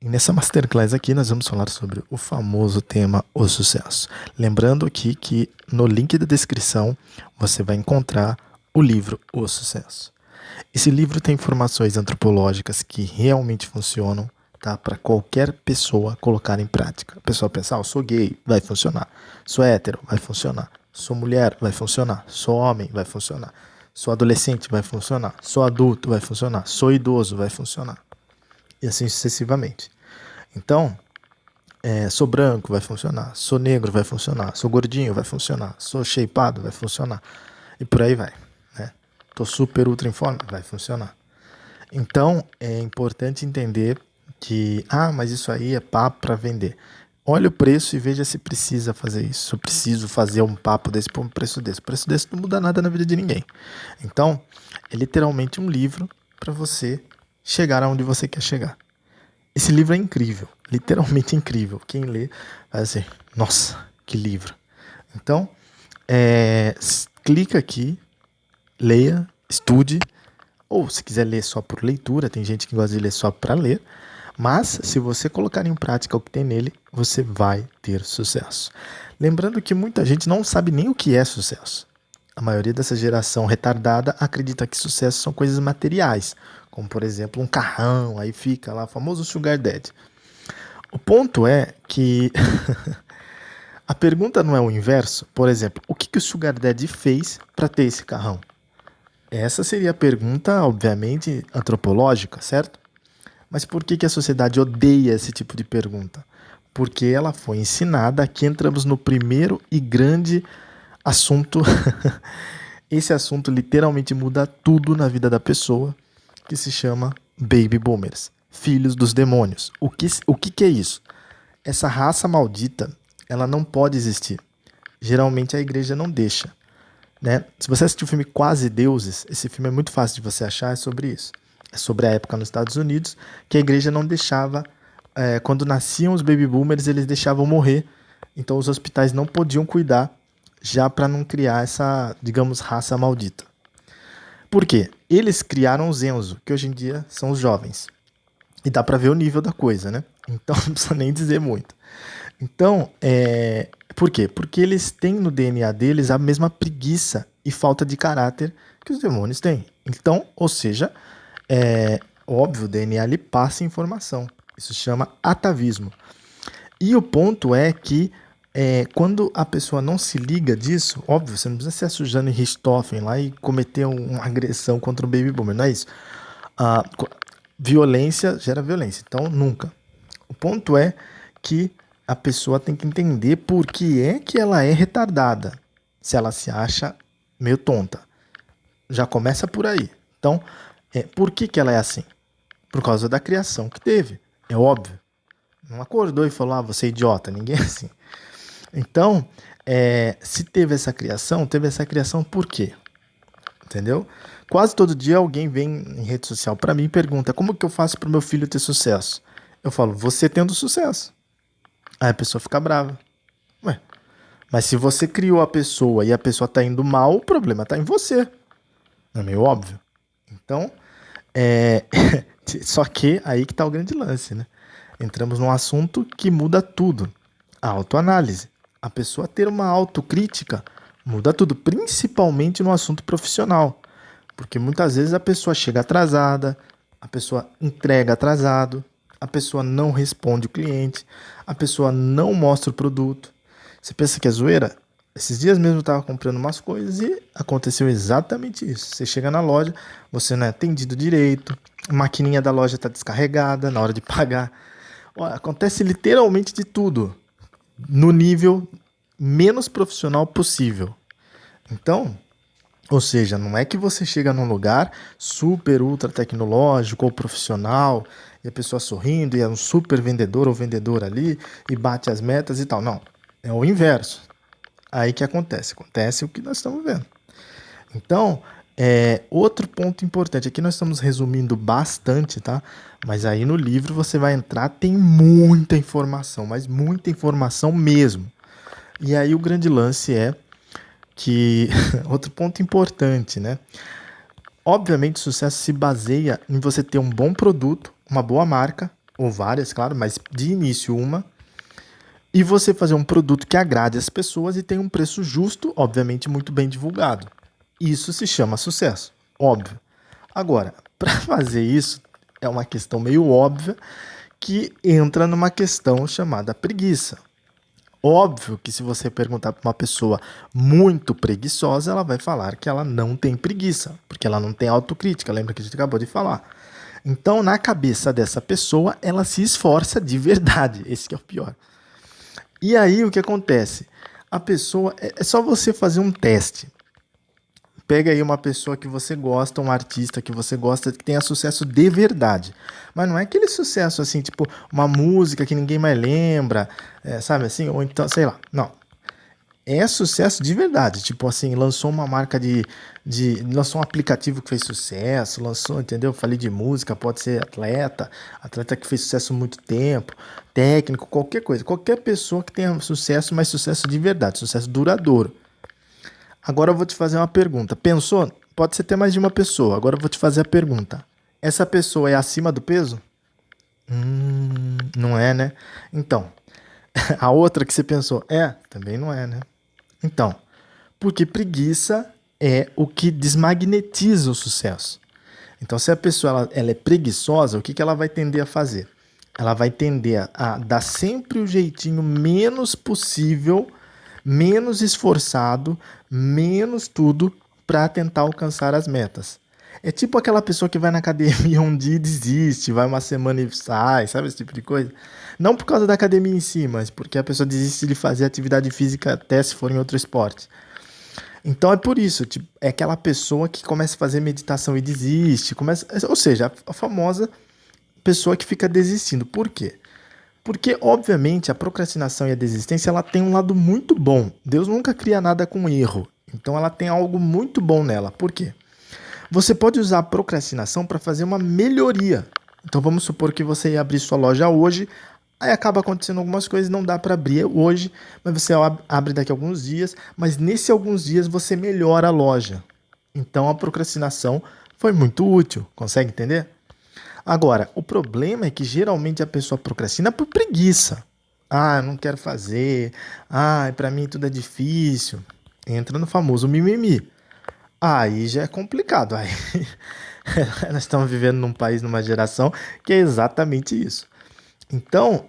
E nessa masterclass aqui nós vamos falar sobre o famoso tema o sucesso. Lembrando aqui que no link da descrição você vai encontrar o livro O Sucesso. Esse livro tem informações antropológicas que realmente funcionam, tá? Para qualquer pessoa colocar em prática. A pessoa pensa, eu sou gay, vai funcionar. Sou hétero, vai funcionar. Sou mulher, vai funcionar. Sou homem, vai funcionar. Sou adolescente, vai funcionar. Sou adulto, vai funcionar. Sou idoso, vai funcionar. E assim sucessivamente. Então, sou branco, vai funcionar. Sou negro, vai funcionar. Sou gordinho, vai funcionar. Sou shapeado, vai funcionar. E por aí vai, né? Tô super ultra em forma, vai funcionar. Então, é importante entender que, mas isso aí é papo para vender. Olha o preço e veja se precisa fazer isso. Eu preciso fazer um papo desse por um preço desse. O preço desse não muda nada na vida de ninguém. Então, é literalmente um livro para você chegar aonde você quer chegar. Esse livro é incrível, literalmente incrível. Quem lê vai assim, nossa, que livro. Então, clica aqui, leia, estude, ou se quiser ler só por leitura, tem gente que gosta de ler só para ler, mas se você colocar em prática o que tem nele, você vai ter sucesso. Lembrando que muita gente não sabe nem o que é sucesso. A maioria dessa geração retardada acredita que sucesso são coisas materiais, como por exemplo um carrão, aí fica lá o famoso Sugar Daddy. O ponto é que a pergunta não é o inverso. Por exemplo, o que o Sugar Daddy fez para ter esse carrão? Essa seria a pergunta, obviamente, antropológica, certo? Mas por que a sociedade odeia esse tipo de pergunta? Porque ela foi ensinada, aqui entramos no primeiro e grande assunto. Esse assunto literalmente muda tudo na vida da pessoa, que se chama Baby Boomers, filhos dos demônios. O que é isso? Essa raça maldita, ela não pode existir. Geralmente a igreja não deixa, né? Se você assistiu o filme Quase Deuses, esse filme é muito fácil de você achar, é sobre isso. É sobre a época nos Estados Unidos que a igreja não deixava, quando nasciam os baby boomers, eles deixavam morrer. Então os hospitais não podiam cuidar, já para não criar essa, digamos, raça maldita. Por quê? Eles criaram os Enzo, que hoje em dia são os jovens. E dá para ver o nível da coisa, né? Então não precisa nem dizer muito. Então, por quê? Porque eles têm no DNA deles a mesma preguiça e falta de caráter que os demônios têm. Então, ou seja, óbvio, o DNA lhe passa informação. Isso se chama atavismo. E o ponto é que quando a pessoa não se liga disso, óbvio, você não precisa ser a Suzane Richthofen lá e cometer uma agressão contra o baby boomer, não é isso. Violência gera violência, então nunca. O ponto é que a pessoa tem que entender por que é que ela é retardada, se ela se acha meio tonta. Já começa por aí. Então, por que ela é assim? Por causa da criação que teve, é óbvio. Não acordou e falou, você é idiota, ninguém é assim. Então, se teve essa criação por quê? Entendeu? Quase todo dia alguém vem em rede social para mim e pergunta, como que eu faço para o meu filho ter sucesso? Eu falo, você tendo sucesso. Aí a pessoa fica brava. Ué, mas se você criou a pessoa e a pessoa tá indo mal, o problema tá em você. Não é meio óbvio? Então, só que aí que tá o grande lance, né? Entramos num assunto que muda tudo. A autoanálise. A pessoa ter uma autocrítica muda tudo, principalmente no assunto profissional. Porque muitas vezes a pessoa chega atrasada, a pessoa entrega atrasado, a pessoa não responde o cliente, a pessoa não mostra o produto. Você pensa que é zoeira? Esses dias mesmo eu estava comprando umas coisas e aconteceu exatamente isso. Você chega na loja, você não é atendido direito, a maquininha da loja está descarregada na hora de pagar. Olha, acontece literalmente de tudo, no nível menos profissional possível. Então, ou seja, não é que você chega num lugar super ultra tecnológico ou profissional e a pessoa sorrindo e é um super vendedor ou vendedora ali e bate as metas e tal. Não, é o inverso. Aí que acontece o que nós estamos vendo. Então, outro ponto importante, aqui nós estamos resumindo bastante, tá? Mas aí no livro você vai entrar, tem muita informação, mas muita informação mesmo. E aí o grande lance é que, outro ponto importante, né? Obviamente o sucesso se baseia em você ter um bom produto, uma boa marca, ou várias, claro, mas de início uma, e você fazer um produto que agrade as pessoas e tem um preço justo, obviamente muito bem divulgado. Isso se chama sucesso, óbvio. Agora, para fazer isso, é uma questão meio óbvia que entra numa questão chamada preguiça. Óbvio que se você perguntar para uma pessoa muito preguiçosa, ela vai falar que ela não tem preguiça, porque ela não tem autocrítica, lembra que a gente acabou de falar. Então, na cabeça dessa pessoa, ela se esforça de verdade, esse que é o pior. E aí, o que acontece? A pessoa, é só você fazer um teste. Pega aí uma pessoa que você gosta, um artista que você gosta, que tenha sucesso de verdade. Mas não é aquele sucesso assim, tipo, uma música que ninguém mais lembra, sabe assim? Ou então, sei lá. Não. É sucesso de verdade. Tipo assim, lançou uma marca lançou um aplicativo que fez sucesso, lançou, entendeu? Falei de música, pode ser atleta que fez sucesso há muito tempo, técnico, qualquer coisa. Qualquer pessoa que tenha sucesso, mas sucesso de verdade, sucesso duradouro. Agora eu vou te fazer uma pergunta. Pensou? Pode ser até mais de uma pessoa. Agora eu vou te fazer a pergunta. Essa pessoa é acima do peso? Não é, né? Então, a outra que você pensou, também não é, né? Então, porque preguiça é o que desmagnetiza o sucesso. Então, se a pessoa ela é preguiçosa, o que ela vai tender a fazer? Ela vai tender a dar sempre o jeitinho menos possível, menos esforçado, menos tudo para tentar alcançar as metas. É tipo aquela pessoa que vai na academia um dia e desiste, vai uma semana e sai, sabe esse tipo de coisa? Não por causa da academia em si, mas porque a pessoa desiste de fazer atividade física até se for em outro esporte. Então é por isso, tipo, é aquela pessoa que começa a fazer meditação e desiste, ou seja, a famosa pessoa que fica desistindo. Por quê? Porque, obviamente, a procrastinação e a desistência ela tem um lado muito bom. Deus nunca cria nada com erro. Então ela tem algo muito bom nela. Por quê? Você pode usar a procrastinação para fazer uma melhoria. Então vamos supor que você ia abrir sua loja hoje, aí acaba acontecendo algumas coisas, não dá para abrir hoje, mas você abre daqui a alguns dias, mas nesse alguns dias você melhora a loja. Então a procrastinação foi muito útil, consegue entender? Agora, o problema é que geralmente a pessoa procrastina por preguiça. Eu não quero fazer. Para mim tudo é difícil. Entra no famoso mimimi. Aí já é complicado. Aí nós estamos vivendo num país, numa geração que é exatamente isso. Então,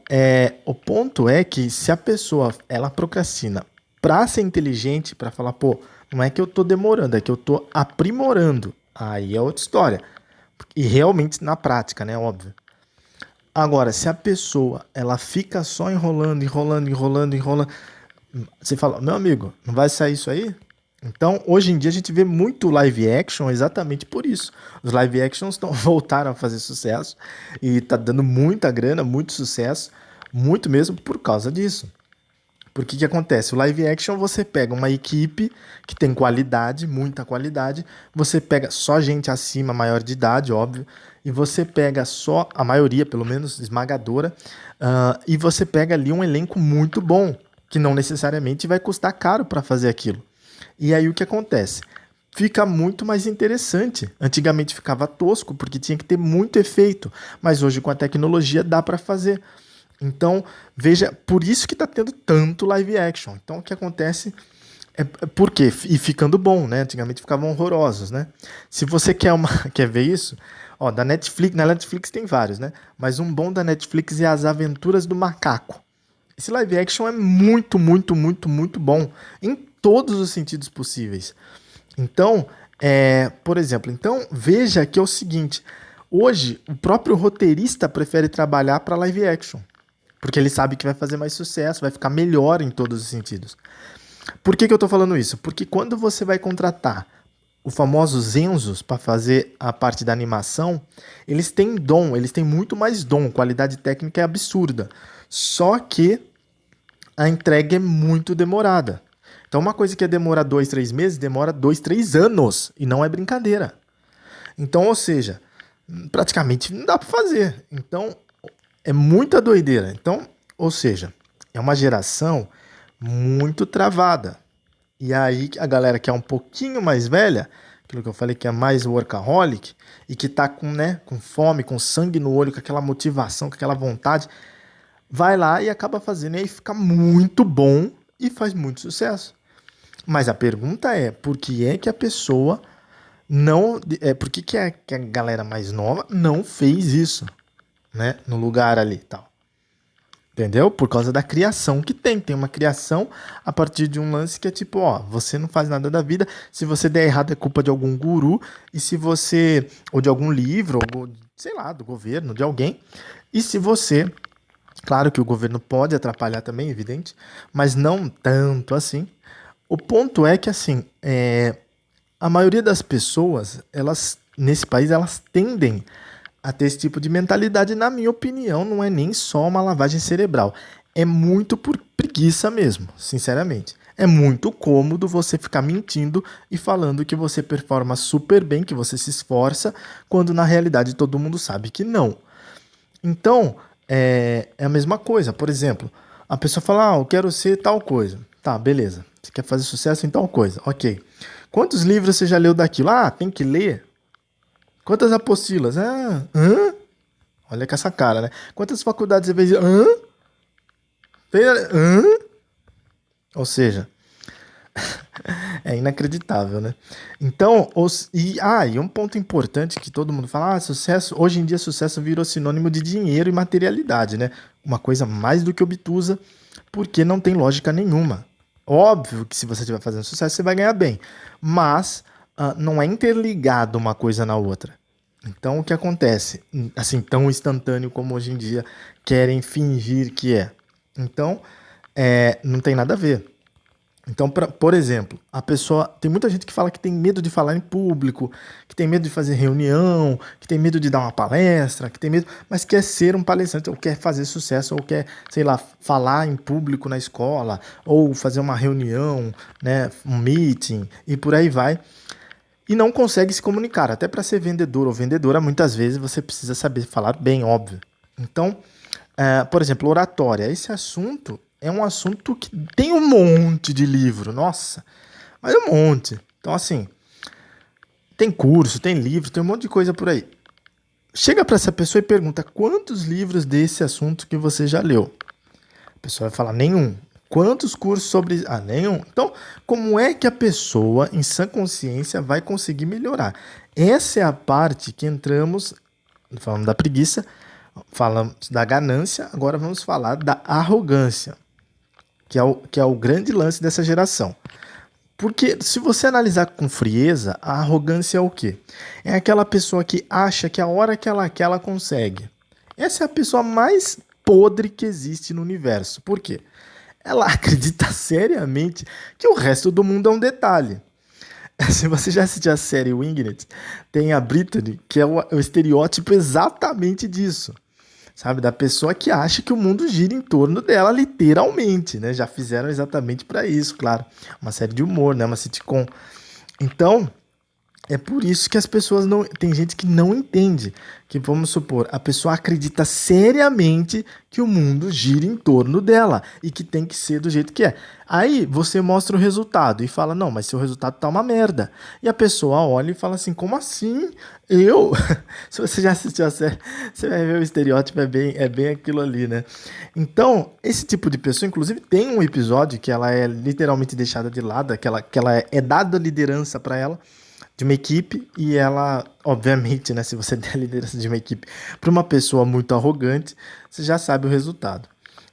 o ponto é que se a pessoa ela procrastina para ser inteligente, para falar, não é que eu tô demorando, é que eu tô aprimorando. Aí é outra história. E realmente na prática, né? Óbvio. Agora, se a pessoa ela fica só enrolando, você fala, meu amigo, não vai sair isso aí? Então, hoje em dia a gente vê muito live action exatamente por isso. Os live actions voltaram a fazer sucesso e tá dando muita grana, muito sucesso, muito mesmo por causa disso. Porque que acontece? O live action você pega uma equipe que tem qualidade, muita qualidade, você pega só gente acima, maior de idade, óbvio, e você pega só, a maioria pelo menos, esmagadora, e você pega ali um elenco muito bom, que não necessariamente vai custar caro para fazer aquilo. E aí o que acontece? Fica muito mais interessante. Antigamente ficava tosco, porque tinha que ter muito efeito, mas hoje com a tecnologia dá para fazer. Então, veja, por isso que tá tendo tanto live action. Então, o que acontece por quê? E ficando bom, né? Antigamente ficavam horrorosos, né? Se você quer ver isso, da Netflix, na Netflix tem vários, né? Mas um bom da Netflix é As Aventuras do Macaco. Esse live action é muito, muito, muito, muito bom em todos os sentidos possíveis. Então, por exemplo, veja que é o seguinte, hoje o próprio roteirista prefere trabalhar para live action. Porque ele sabe que vai fazer mais sucesso, vai ficar melhor em todos os sentidos. Por que eu tô falando isso? Porque quando você vai contratar os famosos Enzos para fazer a parte da animação, eles têm dom, eles têm muito mais dom, qualidade técnica é absurda. Só que a entrega é muito demorada. Então uma coisa que ia demorar 2, 3 meses, demora 2, 3 anos. E não é brincadeira. Então, ou seja, praticamente não dá para fazer. Então, é muita doideira. Então, ou seja, é uma geração muito travada. E aí a galera que é um pouquinho mais velha, aquilo que eu falei que é mais workaholic, e que tá com, né, com fome, com sangue no olho, com aquela motivação, com aquela vontade, vai lá e acaba fazendo, e aí fica muito bom e faz muito sucesso. Mas a pergunta é, por que é que a pessoa não, por que que a galera mais nova não fez isso, né, no lugar ali, e tal? Entendeu? Por causa da criação que tem. Tem uma criação a partir de um lance que é tipo, ó, você não faz nada da vida. Se você der errado é culpa de algum guru. E se você, ou de algum livro, ou sei lá, do governo, de alguém. E se você, claro que o governo pode atrapalhar também, evidente, mas não tanto assim. O ponto é que, assim, a maioria das pessoas, elas, nesse país, elas tendem a ter esse tipo de mentalidade, na minha opinião, não é nem só uma lavagem cerebral. É muito por preguiça mesmo, sinceramente. É muito cômodo você ficar mentindo e falando que você performa super bem, que você se esforça, quando na realidade todo mundo sabe que não. Então, é a mesma coisa. Por exemplo, a pessoa fala, eu quero ser tal coisa. Tá, beleza. Você quer fazer sucesso em tal coisa. Ok. Quantos livros você já leu daquilo? Ah, tem que ler. Quantas apostilas? Ah, hã? Olha com essa cara, né? Quantas faculdades você fez? Hã? Hã? Ou seja, é inacreditável, né? Então, e um ponto importante que todo mundo fala, sucesso, hoje em dia sucesso virou sinônimo de dinheiro e materialidade, né? Uma coisa mais do que obtusa, porque não tem lógica nenhuma. Óbvio que se você estiver fazendo sucesso, você vai ganhar bem, mas não é interligado uma coisa na outra. Então, o que acontece? Assim, tão instantâneo como hoje em dia querem fingir que é. Então, não tem nada a ver. Então, por exemplo, a pessoa. Tem muita gente que fala que tem medo de falar em público, que tem medo de fazer reunião, que tem medo de dar uma palestra, que tem medo, mas quer ser um palestrante, ou quer fazer sucesso, ou quer, sei lá, falar em público na escola, ou fazer uma reunião, né, um meeting, e por aí vai. E não consegue se comunicar. Até para ser vendedor ou vendedora, muitas vezes você precisa saber falar bem, óbvio. Então, por exemplo, oratória. Esse assunto é um assunto que tem um monte de livro, nossa, mas um monte. Então, assim, tem curso, tem livro, tem um monte de coisa por aí. Chega para essa pessoa e pergunta quantos livros desse assunto que você já leu. A pessoa vai falar nenhum. Quantos cursos sobre... Ah, nenhum. Então, como é que a pessoa, em sã consciência, vai conseguir melhorar? Essa é a parte que entramos, falando da preguiça, falamos da ganância, agora vamos falar da arrogância, que é o grande lance dessa geração. Porque se você analisar com frieza, a arrogância é o quê? É aquela pessoa que acha que a hora que ela quer, ela consegue. Essa é a pessoa mais podre que existe no universo. Por quê? Ela acredita seriamente que o resto do mundo é um detalhe. Se você já assistiu a série Winged, tem a Brittany, que é o estereótipo exatamente disso. Sabe? Da pessoa que acha que o mundo gira em torno dela, literalmente, né? Já fizeram exatamente para isso, claro. Uma série de humor, né? Uma sitcom. Então, é por isso que as pessoas não... Tem gente que não entende. Que, vamos supor, a pessoa acredita seriamente que o mundo gira em torno dela e que tem que ser do jeito que é. Aí você mostra o resultado e fala, não, mas seu resultado tá uma merda. E a pessoa olha e fala assim, como assim? Eu? Se você já assistiu a série, você vai ver o estereótipo, é bem aquilo ali, né? Então, esse tipo de pessoa, inclusive, tem um episódio que ela é literalmente deixada de lado, que ela é dada liderança para ela, de uma equipe, e ela, obviamente, né, se você der a liderança de uma equipe para uma pessoa muito arrogante, você já sabe o resultado.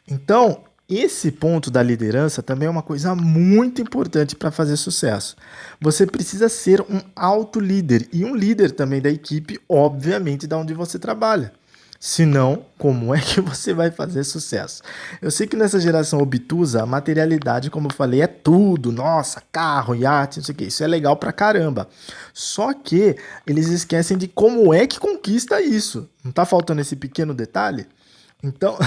Então, esse ponto da liderança também é uma coisa muito importante para fazer sucesso. Você precisa ser um auto-líder e um líder também da equipe, obviamente, da onde você trabalha. Senão, como é que você vai fazer sucesso? Eu sei que nessa geração obtusa, a materialidade, como eu falei, é tudo. Nossa, carro, iate, não sei o que. Isso é legal pra caramba. Só que eles esquecem de como é que conquista isso. Não tá faltando esse pequeno detalhe? Então,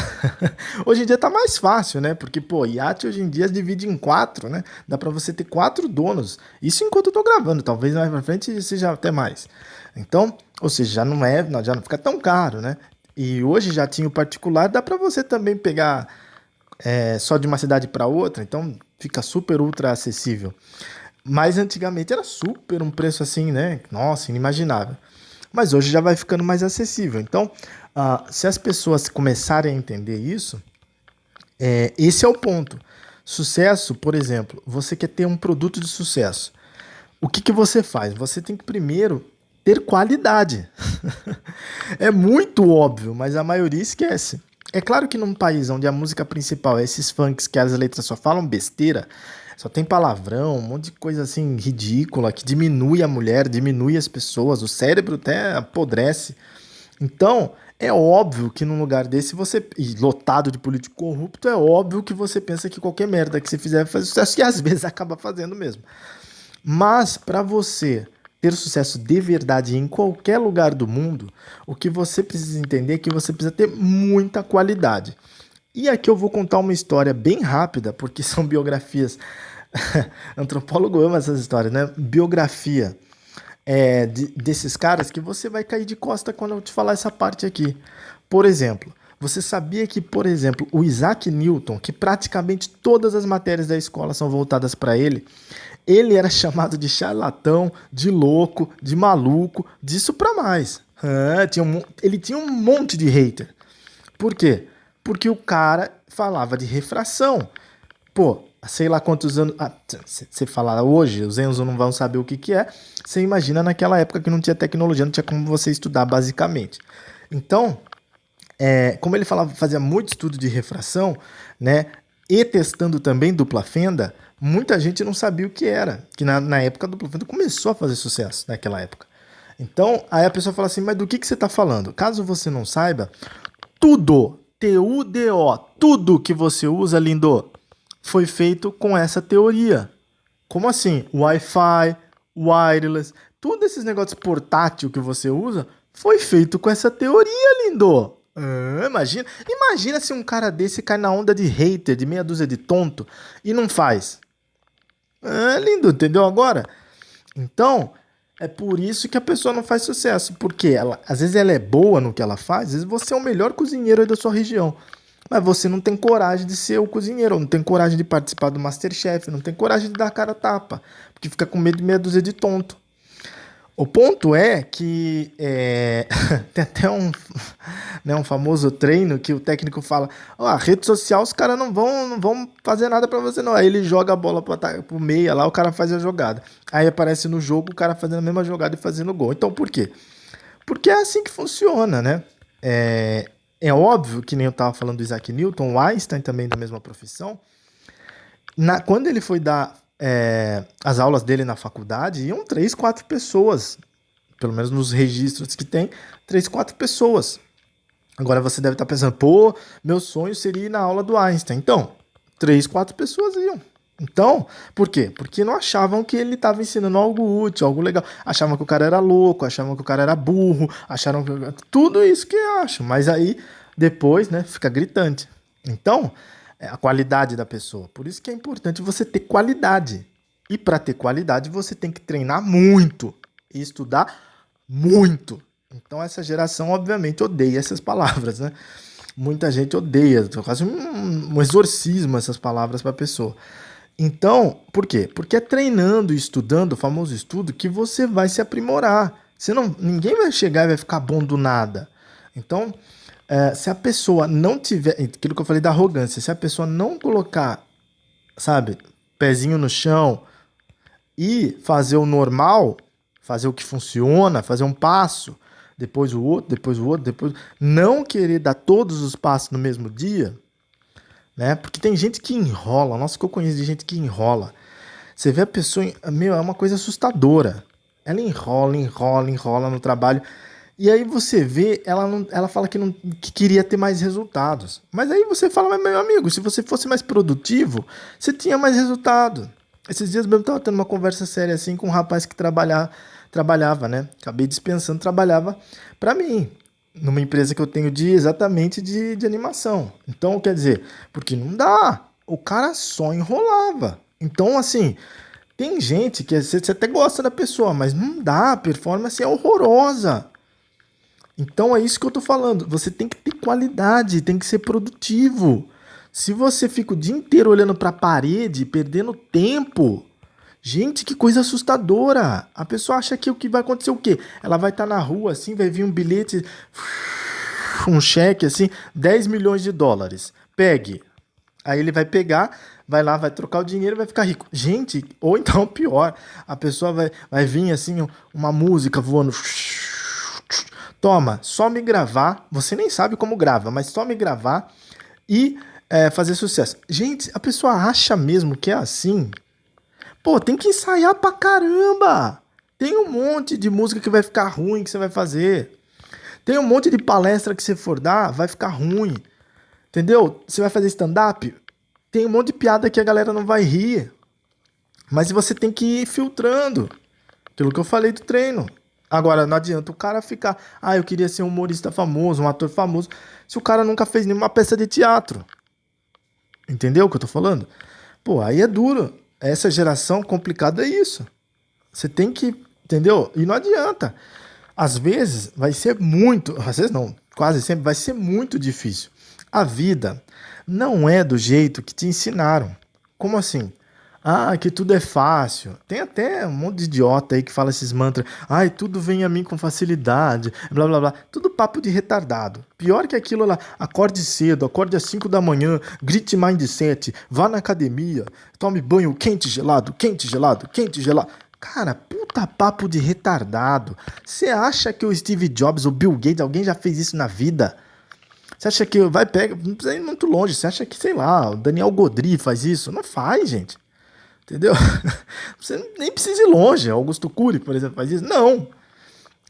hoje em dia tá mais fácil, né? Porque, pô, iate hoje em dia divide em 4, né? Dá pra você ter 4 donos. Isso enquanto eu tô gravando, talvez mais pra frente seja até mais. Então, ou seja, já não fica tão caro, né? E hoje já tinha o particular, dá para você também pegar só de uma cidade para outra, então fica super ultra acessível. Mas antigamente era super um preço assim, né? Nossa, inimaginável. Mas hoje já vai ficando mais acessível. Então, se as pessoas começarem a entender isso, esse é o ponto. Sucesso, por exemplo, você quer ter um produto de sucesso. O que que você faz? Você tem que primeiro ter qualidade. É muito óbvio, mas a maioria esquece. É claro que num país onde a música principal é esses funks que as letras só falam besteira, só tem palavrão, um monte de coisa assim ridícula que diminui a mulher, diminui as pessoas, o cérebro até apodrece. Então, é óbvio que num lugar desse você, e lotado de político corrupto, é óbvio que você pensa que qualquer merda que você fizer vai fazer sucesso e às vezes acaba fazendo mesmo. Mas para você ter sucesso de verdade em qualquer lugar do mundo, o que você precisa entender é que você precisa ter muita qualidade. E aqui eu vou contar uma história bem rápida, porque são biografias. Antropólogo ama essas histórias, né? Biografia desses caras que você vai cair de costa quando eu te falar essa parte aqui. Por exemplo, você sabia que, por exemplo, o Isaac Newton, que praticamente todas as matérias da escola são voltadas para ele era chamado de charlatão, de louco, de maluco, disso pra mais. Ele tinha um monte de hater. Por quê? Porque o cara falava de refração. Pô, sei lá quantos anos. Você falar hoje, os Enzo não vão saber o que que é. Você imagina naquela época que não tinha tecnologia, não tinha como você estudar basicamente. Então, como ele falava, fazia muito estudo de refração, né? E testando também dupla fenda, muita gente não sabia o que era. Que na época a dupla fenda começou a fazer sucesso naquela época. Então, aí a pessoa fala assim, mas do que você está falando? Caso você não saiba, tudo, T-U-D-O, tudo que você usa, lindo, foi feito com essa teoria. Como assim? Wi-Fi, wireless, todos esses negócios portátil que você usa foi feito com essa teoria, lindo. Imagina se um cara desse cai na onda de hater, de meia dúzia de tonto e não faz. Lindo, entendeu agora? Então, é por isso que a pessoa não faz sucesso, porque às vezes ela é boa no que ela faz, às vezes você é o melhor cozinheiro aí da sua região, mas você não tem coragem de ser o cozinheiro, não tem coragem de participar do MasterChef, não tem coragem de dar a cara a tapa, porque fica com medo de meia dúzia de tonto. O ponto é que tem até um famoso treino que o técnico fala: a rede social os caras não vão fazer nada pra você não. Aí ele joga a bola pro meia lá, o cara faz a jogada. Aí aparece no jogo o cara fazendo a mesma jogada e fazendo gol. Então por quê? Porque é assim que funciona, né? É óbvio que nem eu tava falando do Isaac Newton, o Einstein também da mesma profissão. Quando ele foi dar as aulas dele na faculdade, iam 3, 4 pessoas. Pelo menos nos registros que tem, 3, 4 pessoas. Agora você deve estar pensando, pô, meu sonho seria ir na aula do Einstein. Então, 3, 4 pessoas iam. Então, por quê? Porque não achavam que ele estava ensinando algo útil, algo legal. Achavam que o cara era louco, achavam que o cara era burro, acharam que... Tudo isso que eu acho. Mas aí, depois, né, fica gritante. Então, a qualidade da pessoa. Por isso que é importante você ter qualidade. E para ter qualidade, você tem que treinar muito e estudar muito. Então, essa geração, obviamente, odeia essas palavras, né? Muita gente odeia, quase um exorcismo essas palavras para a pessoa. Então, por quê? Porque é treinando e estudando, o famoso estudo, que você vai se aprimorar. Ninguém vai chegar e vai ficar bom do nada. Então, se a pessoa não tiver, aquilo que eu falei da arrogância, se a pessoa não colocar, sabe, pezinho no chão e fazer o normal, fazer o que funciona, fazer um passo, depois o outro, depois o outro, depois... Não querer dar todos os passos no mesmo dia, né? Porque tem gente que enrola, nossa, que eu conheço de gente que enrola. Você vê a pessoa, meu, é uma coisa assustadora. Ela enrola, enrola, enrola no trabalho. E aí você vê, ela fala que queria ter mais resultados. Mas aí você fala, mas meu amigo, se você fosse mais produtivo, você tinha mais resultado. Esses dias mesmo eu tava tendo uma conversa séria assim com um rapaz que trabalhava, né? Acabei dispensando, trabalhava para mim, numa empresa que eu tenho exatamente de animação. Então, quer dizer, porque não dá. O cara só enrolava. Então, assim, tem gente que você até gosta da pessoa, mas não dá, a performance é horrorosa. Então é isso que eu tô falando. Você tem que ter qualidade, tem que ser produtivo. Se você fica o dia inteiro olhando para a parede, perdendo tempo, Gente, que coisa assustadora. A pessoa acha que o que vai acontecer o quê? Ela vai estar na rua assim, vai vir um bilhete, um cheque assim, 10 milhões de dólares. Pegue. Aí ele vai pegar, vai lá, vai trocar o dinheiro e vai ficar rico. Gente, ou então pior, a pessoa vai vir assim, uma música voando. Toma, só me gravar. Você nem sabe como grava, mas só me gravar e fazer sucesso. Gente, a pessoa acha mesmo que é assim? Pô, tem que ensaiar pra caramba. Tem um monte de música que vai ficar ruim que você vai fazer. Tem um monte de palestra que você for dar, vai ficar ruim. Entendeu? Você vai fazer stand-up, tem um monte de piada que a galera não vai rir. Mas você tem que ir filtrando. Aquilo que eu falei do treino. Agora, não adianta o cara ficar... Ah, eu queria ser um humorista famoso, um ator famoso. Se o cara nunca fez nenhuma peça de teatro. Entendeu o que eu tô falando? Pô, aí é duro. Essa geração complicada é isso. Você tem que... Entendeu? E não adianta. Às vezes vai ser muito... Às vezes não. Quase sempre vai ser muito difícil. A vida não é do jeito que te ensinaram. Como assim? Ah, que tudo é fácil. Tem até um monte de idiota aí que fala esses mantras. Ai, tudo vem a mim com facilidade. Blá, blá, blá. Tudo papo de retardado. Pior que aquilo lá. Acorde cedo, acorde às 5 da manhã, grite mindset, vá na academia, tome banho quente, gelado, quente, gelado, quente, gelado. Cara, puta papo de retardado. Você acha que o Steve Jobs, o Bill Gates, alguém já fez isso na vida? Você acha que vai pegar, não precisa ir muito longe. Você acha que, sei lá, o Daniel Godry faz isso? Não faz, gente. Entendeu? Você nem precisa ir longe. Augusto Cury, por exemplo, faz isso? Não.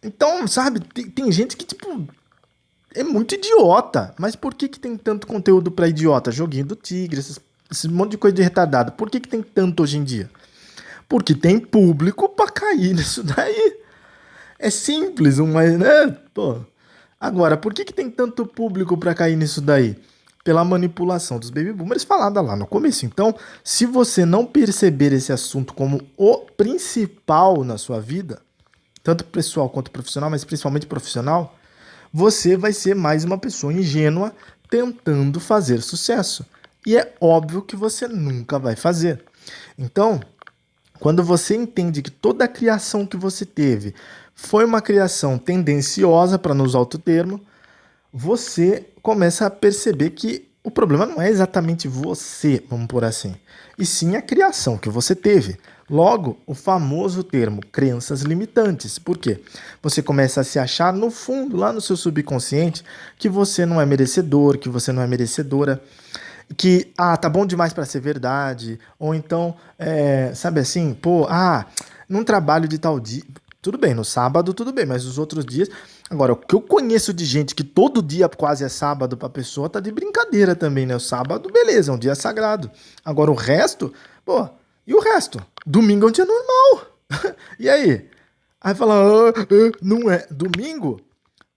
Então, sabe, tem gente que, tipo, é muito idiota. Mas por que tem tanto conteúdo pra idiota? Joguinho do Tigre, esse monte de coisa de retardado. Por que tem tanto hoje em dia? Porque tem público pra cair nisso daí. É simples, mas, né, pô... Agora, por que tem tanto público para cair nisso daí? Pela manipulação dos baby boomers falada lá no começo. Então, se você não perceber esse assunto como o principal na sua vida, tanto pessoal quanto profissional, mas principalmente profissional, você vai ser mais uma pessoa ingênua tentando fazer sucesso. E é óbvio que você nunca vai fazer. Então, quando você entende que toda a criação que você teve foi uma criação tendenciosa, para não usar outro termo, você começa a perceber que o problema não é exatamente você, vamos por assim, e sim a criação que você teve. Logo, o famoso termo crenças limitantes. Por quê? Você começa a se achar no fundo, lá no seu subconsciente, que você não é merecedor, que você não é merecedora, que, tá bom demais para ser verdade, ou então, sabe assim, pô, num trabalho de tal dia... Tudo bem, no sábado tudo bem, mas os outros dias... Agora, o que eu conheço de gente que todo dia quase é sábado pra pessoa, tá de brincadeira também, né? O sábado, beleza, é um dia sagrado. Agora o resto, pô, e o resto? Domingo é um dia normal. E aí? Aí fala, não é. Domingo?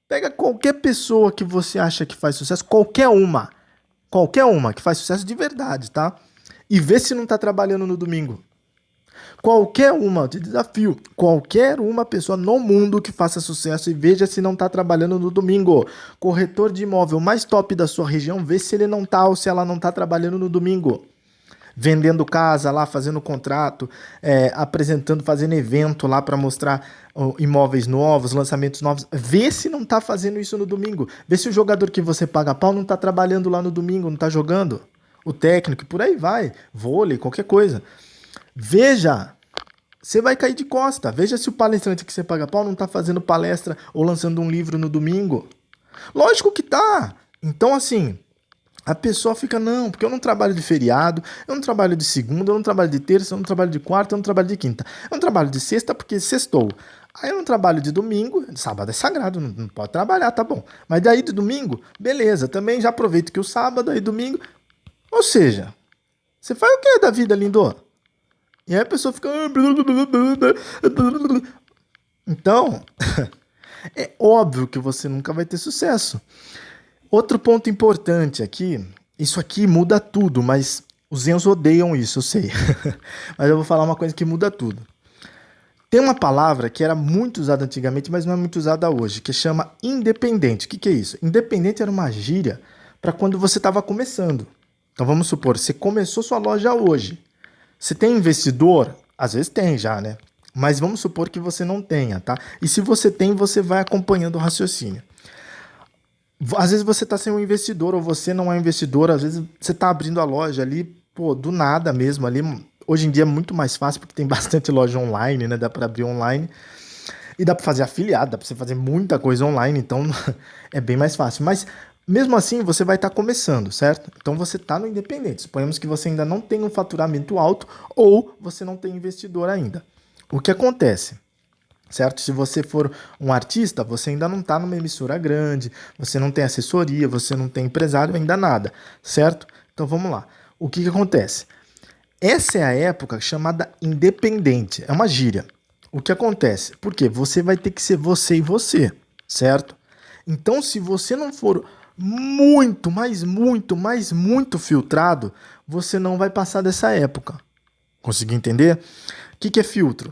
Pega qualquer pessoa que você acha que faz sucesso, qualquer uma que faz sucesso de verdade, tá? E vê se não tá trabalhando no domingo. Qualquer uma, te desafio, qualquer uma pessoa no mundo que faça sucesso e veja se não tá trabalhando no domingo. Corretor de imóvel mais top da sua região, vê se ele não tá ou se ela não tá trabalhando no domingo. Vendendo casa lá, fazendo contrato, apresentando, fazendo evento lá para mostrar imóveis novos, lançamentos novos. Vê se não tá fazendo isso no domingo. Vê se o jogador que você paga pau não tá trabalhando lá no domingo, não tá jogando. O técnico, por aí vai. Vôlei, qualquer coisa. Veja, você vai cair de costa. Veja se o palestrante que você paga pau não tá fazendo palestra ou lançando um livro no domingo. Lógico que tá. Então, assim, a pessoa fica, não, porque eu não trabalho de feriado, eu não trabalho de segunda, eu não trabalho de terça, eu não trabalho de quarta, eu não trabalho de quinta. Eu não trabalho de sexta porque sextou. Aí eu não trabalho de domingo, sábado é sagrado, não pode trabalhar, tá bom. Mas daí de domingo, beleza, também já aproveito que o sábado, aí domingo... Ou seja, você faz o que da vida, lindo? E aí a pessoa fica... Então, é óbvio que você nunca vai ter sucesso. Outro ponto importante aqui, isso aqui muda tudo, mas os Enzos odeiam isso, eu sei. Mas eu vou falar uma coisa que muda tudo. Tem uma palavra que era muito usada antigamente, mas não é muito usada hoje, que chama independente. O que é isso? Independente era uma gíria para quando você estava começando. Então vamos supor, você começou sua loja hoje. Você tem investidor? Às vezes tem já, né? Mas vamos supor que você não tenha, tá? E se você tem, você vai acompanhando o raciocínio. Às vezes você tá sem um investidor ou você não é um investidor, às vezes você tá abrindo a loja ali, pô, do nada mesmo ali. Hoje em dia é muito mais fácil porque tem bastante loja online, né? Dá para abrir online e dá para fazer afiliado, dá para você fazer muita coisa online, então é bem mais fácil. Mas mesmo assim, você vai estar começando, certo? Então você está no independente. Suponhamos que você ainda não tem um faturamento alto ou você não tem investidor ainda. O que acontece? Certo? Se você for um artista, você ainda não está numa emissora grande, você não tem assessoria, você não tem empresário, ainda nada, certo? Então vamos lá. O que acontece? Essa é a época chamada independente, é uma gíria. O que acontece? Porque você vai ter que ser você e você, certo? Então, se você não for muito, muito filtrado, você não vai passar dessa época. Consegui entender? O que é filtro?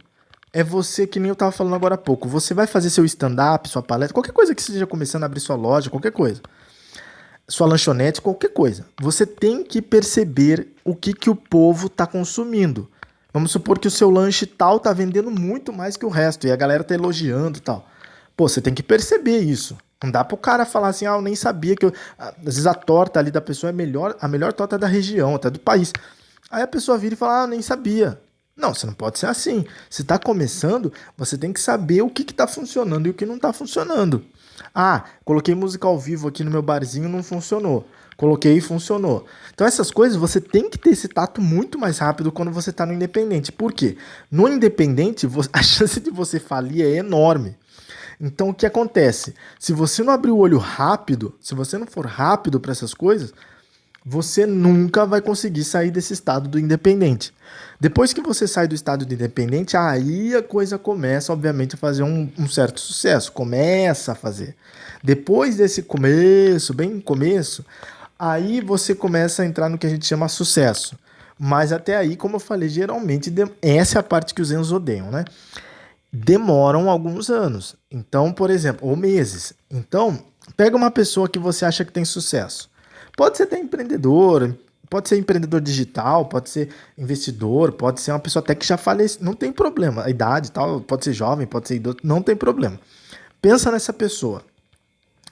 É você, que nem eu estava falando agora há pouco, você vai fazer seu stand-up, sua palestra, qualquer coisa que esteja começando a abrir sua loja, qualquer coisa, sua lanchonete, qualquer coisa. Você tem que perceber o que o povo está consumindo. Vamos supor que o seu lanche tal tá vendendo muito mais que o resto e a galera tá elogiando e tal. Pô, você tem que perceber isso. Não dá pro cara falar assim, ah, eu nem sabia que eu... Às vezes a torta ali da pessoa é melhor, a melhor torta da região, até do país. Aí a pessoa vira e fala, ah, eu nem sabia. Não, você não pode ser assim. Se está começando, você tem que saber o que está funcionando e o que não está funcionando. Ah, coloquei música ao vivo aqui no meu barzinho, não funcionou. Coloquei e funcionou. Então essas coisas você tem que ter esse tato muito mais rápido quando você está no independente. Por quê? No independente, a chance de você falir é enorme. Então o que acontece? Se você não abrir o olho rápido, se você não for rápido para essas coisas, você nunca vai conseguir sair desse estado do independente. Depois que você sai do estado do independente, aí a coisa começa, obviamente, a fazer um certo sucesso. Começa a fazer. Depois desse começo, bem começo, aí você começa a entrar no que a gente chama sucesso. Mas até aí, como eu falei, geralmente, essa é a parte que os Enzos odeiam, né? Demoram alguns anos. Então, por exemplo, ou meses. Então, pega uma pessoa que você acha que tem sucesso. Pode ser até empreendedor, pode ser empreendedor digital, pode ser investidor, pode ser uma pessoa até que já faleceu, não tem problema. A idade e tal, pode ser jovem, pode ser idoso, não tem problema. Pensa nessa pessoa.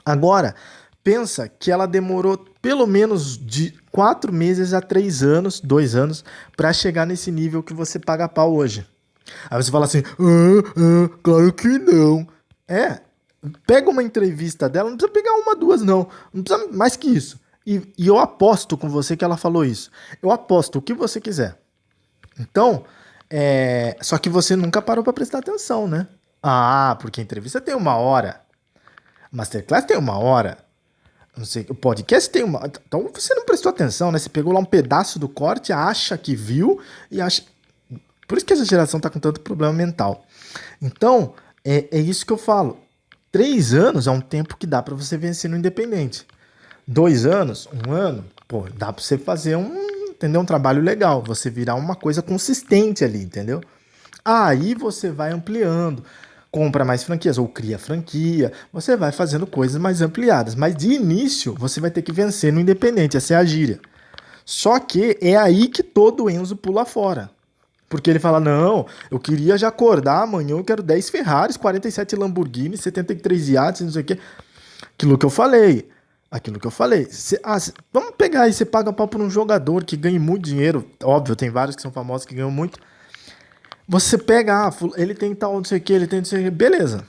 Agora, pensa que ela demorou pelo menos de 4 meses a 3 anos, 2 anos, para chegar nesse nível que você paga pau hoje. Aí você fala assim, claro que não. Pega uma entrevista dela, não precisa pegar uma, duas, não. Não precisa mais que isso. E eu aposto com você que ela falou isso. Eu aposto o que você quiser. Então, só que você nunca parou para prestar atenção, né? Ah, porque a entrevista tem 1 hora. Masterclass tem 1 hora. Não sei, o podcast tem 1 hora. Então você não prestou atenção, né? Você pegou lá um pedaço do corte, acha que viu e acha... Por isso que essa geração tá com tanto problema mental. Então, é isso que eu falo. 3 anos é um tempo que dá para você vencer no independente. 2 anos, 1 ano, pô, dá pra você fazer entendeu? Um trabalho legal, você virar uma coisa consistente ali, entendeu? Aí você vai ampliando, compra mais franquias ou cria franquia, você vai fazendo coisas mais ampliadas, mas de início você vai ter que vencer no independente, essa é a gíria. Só que é aí que todo Enzo pula fora. Porque ele fala, não, eu queria já acordar amanhã, eu quero 10 Ferraris, 47 Lamborghini, 73 iates, não sei o quê. Aquilo que eu falei. Vamos pegar aí, você paga pau por um jogador que ganha muito dinheiro. Óbvio, tem vários que são famosos que ganham muito. Você pega, ele tem tal, não sei o que, ele tem não sei o que. Beleza.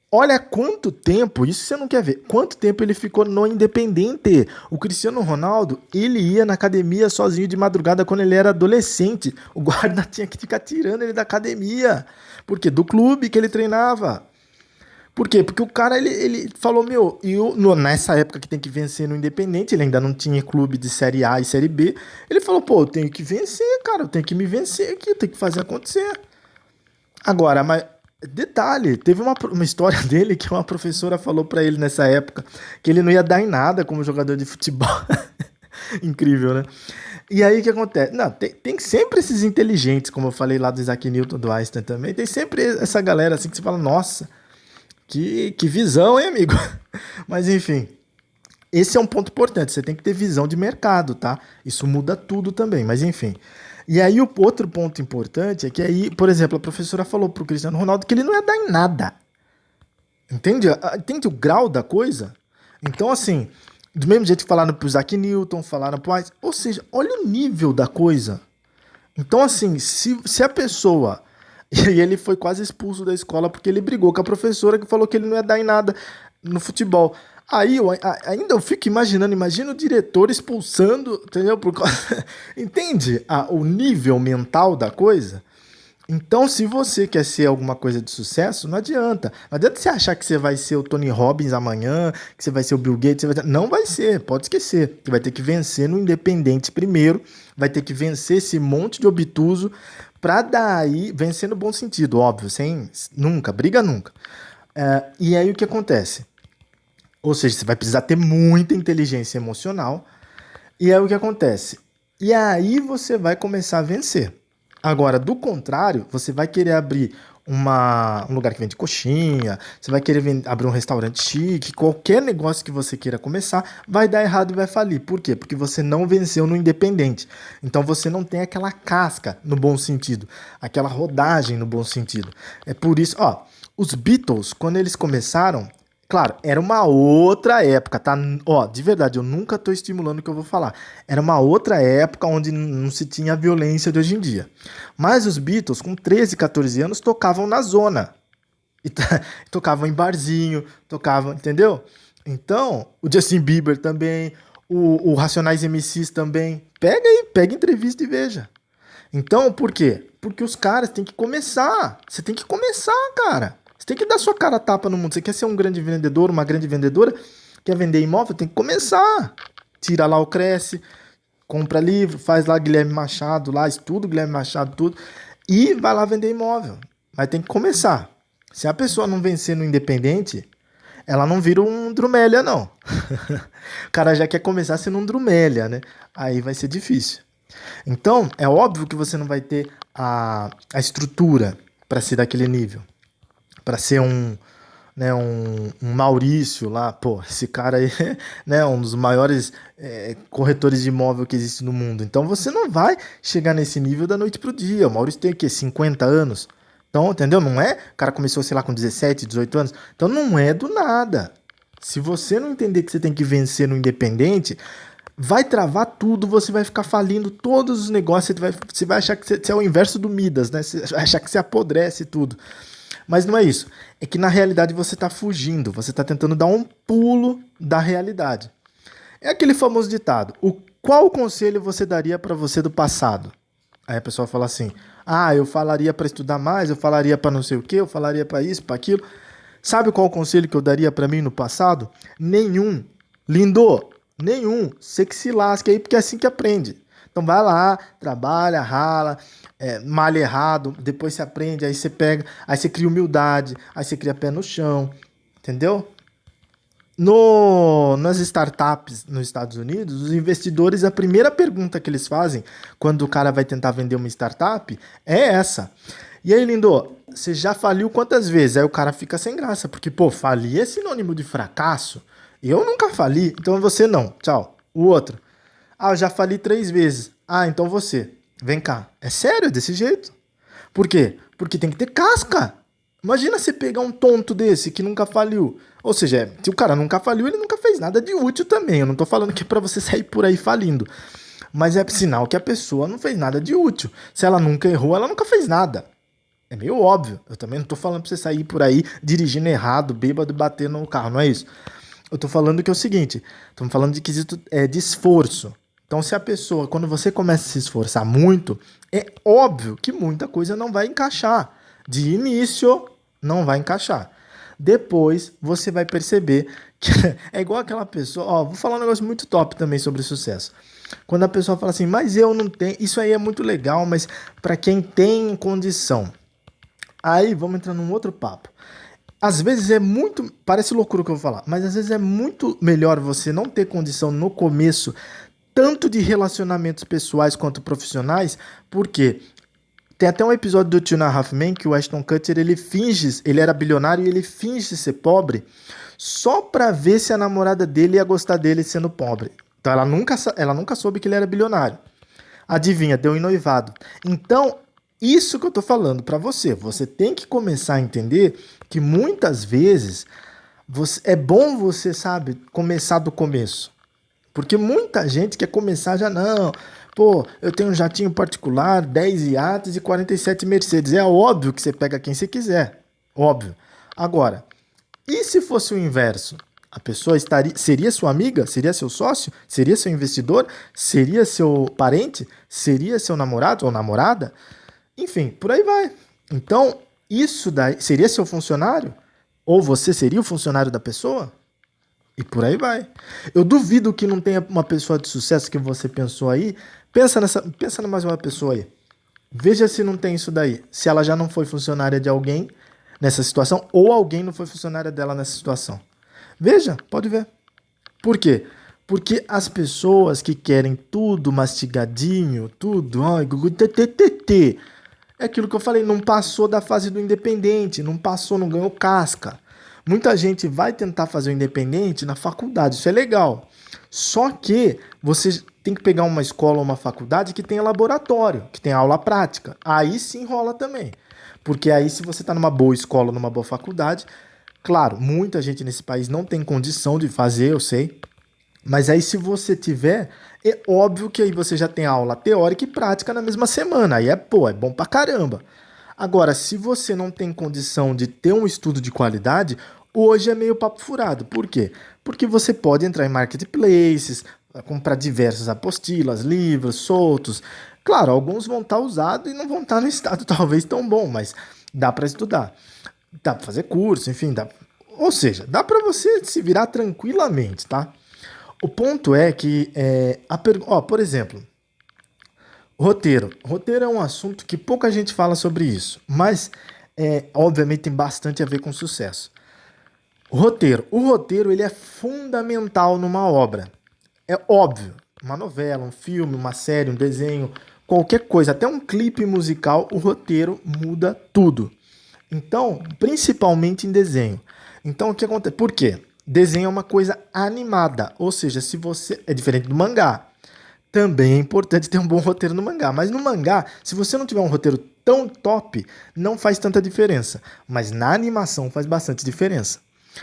Olha quanto tempo, isso você não quer ver, quanto tempo ele ficou no Independente. O Cristiano Ronaldo, ele ia na academia sozinho de madrugada quando ele era adolescente. O guarda tinha que ficar tirando ele da academia. Por quê? Do clube que ele treinava. Por quê? Porque o cara, ele falou, nessa época que tem que vencer no Independente, ele ainda não tinha clube de Série A e Série B, ele falou, pô, eu tenho que vencer, cara, eu tenho que me vencer aqui, eu tenho que fazer acontecer. Agora, mas detalhe, teve uma história dele que uma professora falou pra ele nessa época, que ele não ia dar em nada como jogador de futebol. Incrível, né? E aí o que acontece? Não, tem sempre esses inteligentes, como eu falei lá do Isaac Newton, do Einstein também, tem sempre essa galera assim que você fala, nossa... Que visão, hein, amigo? Mas enfim, esse é um ponto importante. Você tem que ter visão de mercado, tá? Isso muda tudo também, mas enfim. E aí o outro ponto importante é que aí, por exemplo, a professora falou pro Cristiano Ronaldo que ele não ia dar em nada. Entende? Entende o grau da coisa? Então, assim, do mesmo jeito que falaram pro Isaac Newton, falaram pro Einstein, ou seja, olha o nível da coisa. Então, assim, se a pessoa. E ele foi quase expulso da escola porque ele brigou com a professora que falou que ele não ia dar em nada no futebol. Aí ainda eu fico imaginando, imagina o diretor expulsando, entendeu? Entende o nível mental da coisa? Então, se você quer ser alguma coisa de sucesso, não adianta. Não adianta você achar que você vai ser o Tony Robbins amanhã, que você vai ser o Bill Gates. Não vai ser, pode esquecer. Você vai ter que vencer no independente primeiro, vai ter que vencer esse monte de obtuso, pra daí, vencer no bom sentido, óbvio, sem nunca, briga nunca. E aí o que acontece? Ou seja, você vai precisar ter muita inteligência emocional. E aí o que acontece? E aí você vai começar a vencer. Agora, do contrário, você vai querer abrir um lugar que vende coxinha, você vai querer abrir um restaurante chique, qualquer negócio que você queira começar, vai dar errado e vai falir. Por quê? Porque você não venceu no independente. Então você não tem aquela casca no bom sentido, aquela rodagem no bom sentido. É por isso, ó, os Beatles, quando eles começaram, claro, era uma outra época, tá? Ó, de verdade, eu nunca tô estimulando o que eu vou falar. Era uma outra época onde não se tinha a violência de hoje em dia. Mas os Beatles, com 13, 14 anos, tocavam na zona. E tocavam em barzinho, tocavam, entendeu? Então, o Justin Bieber também, o Racionais MCs também. Pega aí, pega entrevista e veja. Então, por quê? Porque os caras têm que começar. Você tem que começar, cara. Você tem que dar sua cara a tapa no mundo. Você quer ser um grande vendedor, uma grande vendedora? Quer vender imóvel? Tem que começar. Tira lá o Cresce, compra livro, faz lá Guilherme Machado, lá estuda Guilherme Machado, tudo. E vai lá vender imóvel. Mas tem que começar. Se a pessoa não vencer no independente, ela não vira um Drumélia, não. O cara já quer começar sendo um Drumélia, né? Aí vai ser difícil. Então, é óbvio que você não vai ter a estrutura para ser daquele nível. Para ser né, um Maurício lá, pô, esse cara aí é, né, um dos maiores corretores de imóvel que existe no mundo. Então você não vai chegar nesse nível da noite pro dia. O Maurício tem o quê? 50 anos? Então, entendeu? Não é? O cara começou, sei lá, com 17, 18 anos. Então não é do nada. Se você não entender que você tem que vencer no independente, vai travar tudo, você vai ficar falindo todos os negócios, você vai achar que você é o inverso do Midas, né? Você vai achar que você apodrece tudo. Mas não é isso. É que na realidade você está fugindo, você está tentando dar um pulo da realidade. É aquele famoso ditado: qual conselho você daria para você do passado? Aí a pessoa fala assim: ah, eu falaria para estudar mais, eu falaria para não sei o que, eu falaria para isso, para aquilo. Sabe qual o conselho que eu daria para mim no passado? Nenhum. Lindo, nenhum. Você que se lasque aí, porque é assim que aprende. Então vai lá, trabalha, rala, malha errado, depois você aprende, aí você pega, aí você cria humildade, aí você cria pé no chão, entendeu? Nas startups nos Estados Unidos, os investidores, a primeira pergunta que eles fazem quando o cara vai tentar vender uma startup é essa. E aí, lindo, você já faliu quantas vezes? Aí o cara fica sem graça, porque, pô, falir é sinônimo de fracasso. Eu nunca fali, então você não. Tchau. O outro. Ah, eu já fali 3 vezes. Ah, então você. Vem cá. É sério, é desse jeito? Por quê? Porque tem que ter casca. Imagina você pegar um tonto desse que nunca faliu. Ou seja, se o cara nunca faliu, ele nunca fez nada de útil também. Eu não tô falando que é pra você sair por aí falindo. Mas é sinal que a pessoa não fez nada de útil. Se ela nunca errou, ela nunca fez nada. É meio óbvio. Eu também não tô falando pra você sair por aí dirigindo errado, bêbado e bater no carro. Não é isso. Eu tô falando que é o seguinte. Estamos falando de quesito de esforço. Então, se a pessoa, quando você começa a se esforçar muito, é óbvio que muita coisa não vai encaixar. De início, não vai encaixar. Depois, você vai perceber que é igual aquela pessoa... Ó, vou falar um negócio muito top também sobre sucesso. Quando a pessoa fala assim, mas eu não tenho... Isso aí é muito legal, mas para quem tem condição. Aí, vamos entrar num outro papo. Às vezes é muito... Parece loucura o que eu vou falar, mas às vezes é muito melhor você não ter condição no começo, tanto de relacionamentos pessoais quanto profissionais, porque tem até um episódio do Two and a Half Men que o Ashton Kutcher, ele era bilionário e ele finge ser pobre só pra ver se a namorada dele ia gostar dele sendo pobre. Então ela nunca soube que ele era bilionário. Adivinha, deu em noivado. Então, isso que eu tô falando para você. Você tem que começar a entender que muitas vezes é bom você, sabe, começar do começo. Porque muita gente quer começar já não. Pô, eu tenho um jatinho particular, 10 iates e 47 Mercedes. É óbvio que você pega quem você quiser. Óbvio. Agora, e se fosse o inverso? A pessoa seria sua amiga? Seria seu sócio? Seria seu investidor? Seria seu parente? Seria seu namorado ou namorada? Enfim, por aí vai. Então, isso daí seria seu funcionário? Ou você seria o funcionário da pessoa? E por aí vai. Eu duvido que não tenha uma pessoa de sucesso que você pensou aí. Pensa mais uma pessoa aí. Veja se não tem isso daí. Se ela já não foi funcionária de alguém nessa situação, ou alguém não foi funcionária dela nessa situação. Veja, pode ver. Por quê? Porque as pessoas que querem tudo mastigadinho, tudo, ai, é aquilo que eu falei, não passou da fase do independente, não passou, não ganhou casca. Muita gente vai tentar fazer o independente na faculdade, isso é legal. Só que você tem que pegar uma escola ou uma faculdade que tenha laboratório, que tenha aula prática. Aí sim rola também. Porque aí se você está numa boa escola, numa boa faculdade, claro, muita gente nesse país não tem condição de fazer, eu sei. Mas aí se você tiver, é óbvio que aí você já tem aula teórica e prática na mesma semana. Aí é bom pra caramba. Agora, se você não tem condição de ter um estudo de qualidade, hoje é meio papo furado. Por quê? Porque você pode entrar em marketplaces, comprar diversas apostilas, livros soltos. Claro, alguns vão estar usados e não vão estar no estado talvez tão bom, mas dá para estudar. Dá para fazer curso, enfim, dá. Ou seja, dá para você se virar tranquilamente, tá? O ponto é que, por exemplo, roteiro. Roteiro é um assunto que pouca gente fala sobre isso, mas obviamente tem bastante a ver com sucesso. Roteiro. O roteiro ele é fundamental numa obra. É óbvio. Uma novela, um filme, uma série, um desenho, qualquer coisa, até um clipe musical, o roteiro muda tudo. Então, principalmente em desenho. Então, o que acontece? Por quê? Desenho é uma coisa animada, ou seja, se você é diferente do mangá. Também é importante ter um bom roteiro no mangá, mas no mangá, se você não tiver um roteiro tão top, não faz tanta diferença, mas na animação faz bastante diferença.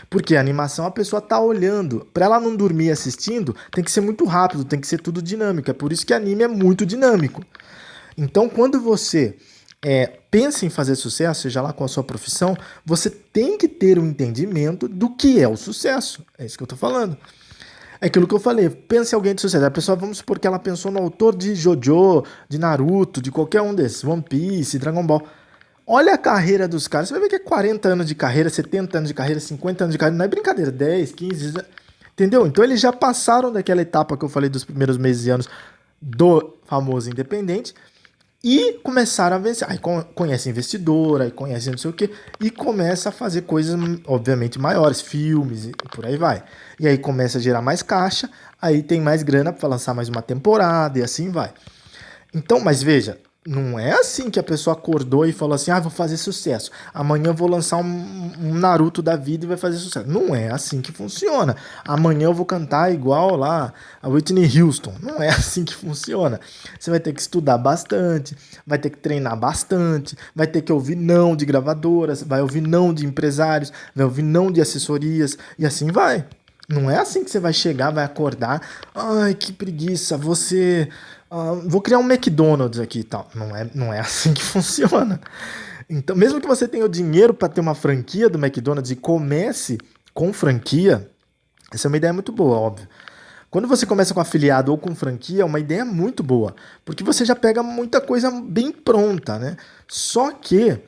Porque a animação a pessoa tá olhando, para ela não dormir assistindo, tem que ser muito rápido, tem que ser tudo dinâmico, é por isso que anime é muito dinâmico. Então, quando você pensa em fazer sucesso, seja lá com a sua profissão, você tem que ter um entendimento do que é o sucesso. É isso que eu tô falando. É aquilo que eu falei, pense em alguém de sucesso. A pessoa, vamos supor que ela pensou no autor de Jojo, de Naruto, de qualquer um desses, One Piece, Dragon Ball. Olha a carreira dos caras, você vai ver que é 40 anos de carreira, 70 anos de carreira, 50 anos de carreira, não é brincadeira, 10, 15, entendeu? Então eles já passaram daquela etapa que eu falei dos primeiros meses e anos do famoso independente, e começaram a vencer. Aí conhece investidor, aí conhece não sei o quê, e começa a fazer coisas, obviamente, maiores, filmes e por aí vai. E aí começa a gerar mais caixa, aí tem mais grana para lançar mais uma temporada e assim vai. Então, mas veja, não é assim que a pessoa acordou e falou assim, vou fazer sucesso. Amanhã eu vou lançar um Naruto da vida e vai fazer sucesso. Não é assim que funciona. Amanhã eu vou cantar igual lá a Whitney Houston. Não é assim que funciona. Você vai ter que estudar bastante, vai ter que treinar bastante, vai ter que ouvir não de gravadoras, vai ouvir não de empresários, vai ouvir não de assessorias e assim vai. Não é assim que você vai chegar, vai acordar, ai que preguiça, vou criar um McDonald's aqui e tal. Não é assim que funciona. Então, mesmo que você tenha o dinheiro para ter uma franquia do McDonald's e comece com franquia, essa é uma ideia muito boa, óbvio. Quando você começa com afiliado ou com franquia, é uma ideia muito boa, porque você já pega muita coisa bem pronta, né? Só que,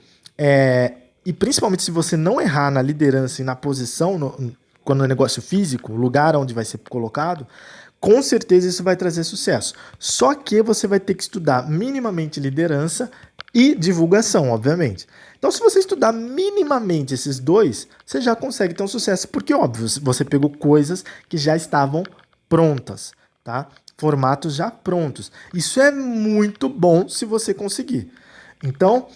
e principalmente se você não errar na liderança e na posição, quando é negócio físico, o lugar onde vai ser colocado, com certeza isso vai trazer sucesso. Só que você vai ter que estudar minimamente liderança e divulgação, obviamente. Então, se você estudar minimamente esses dois, você já consegue ter um sucesso, porque, óbvio, você pegou coisas que já estavam prontas, tá? Formatos já prontos. Isso é muito bom se você conseguir. Então,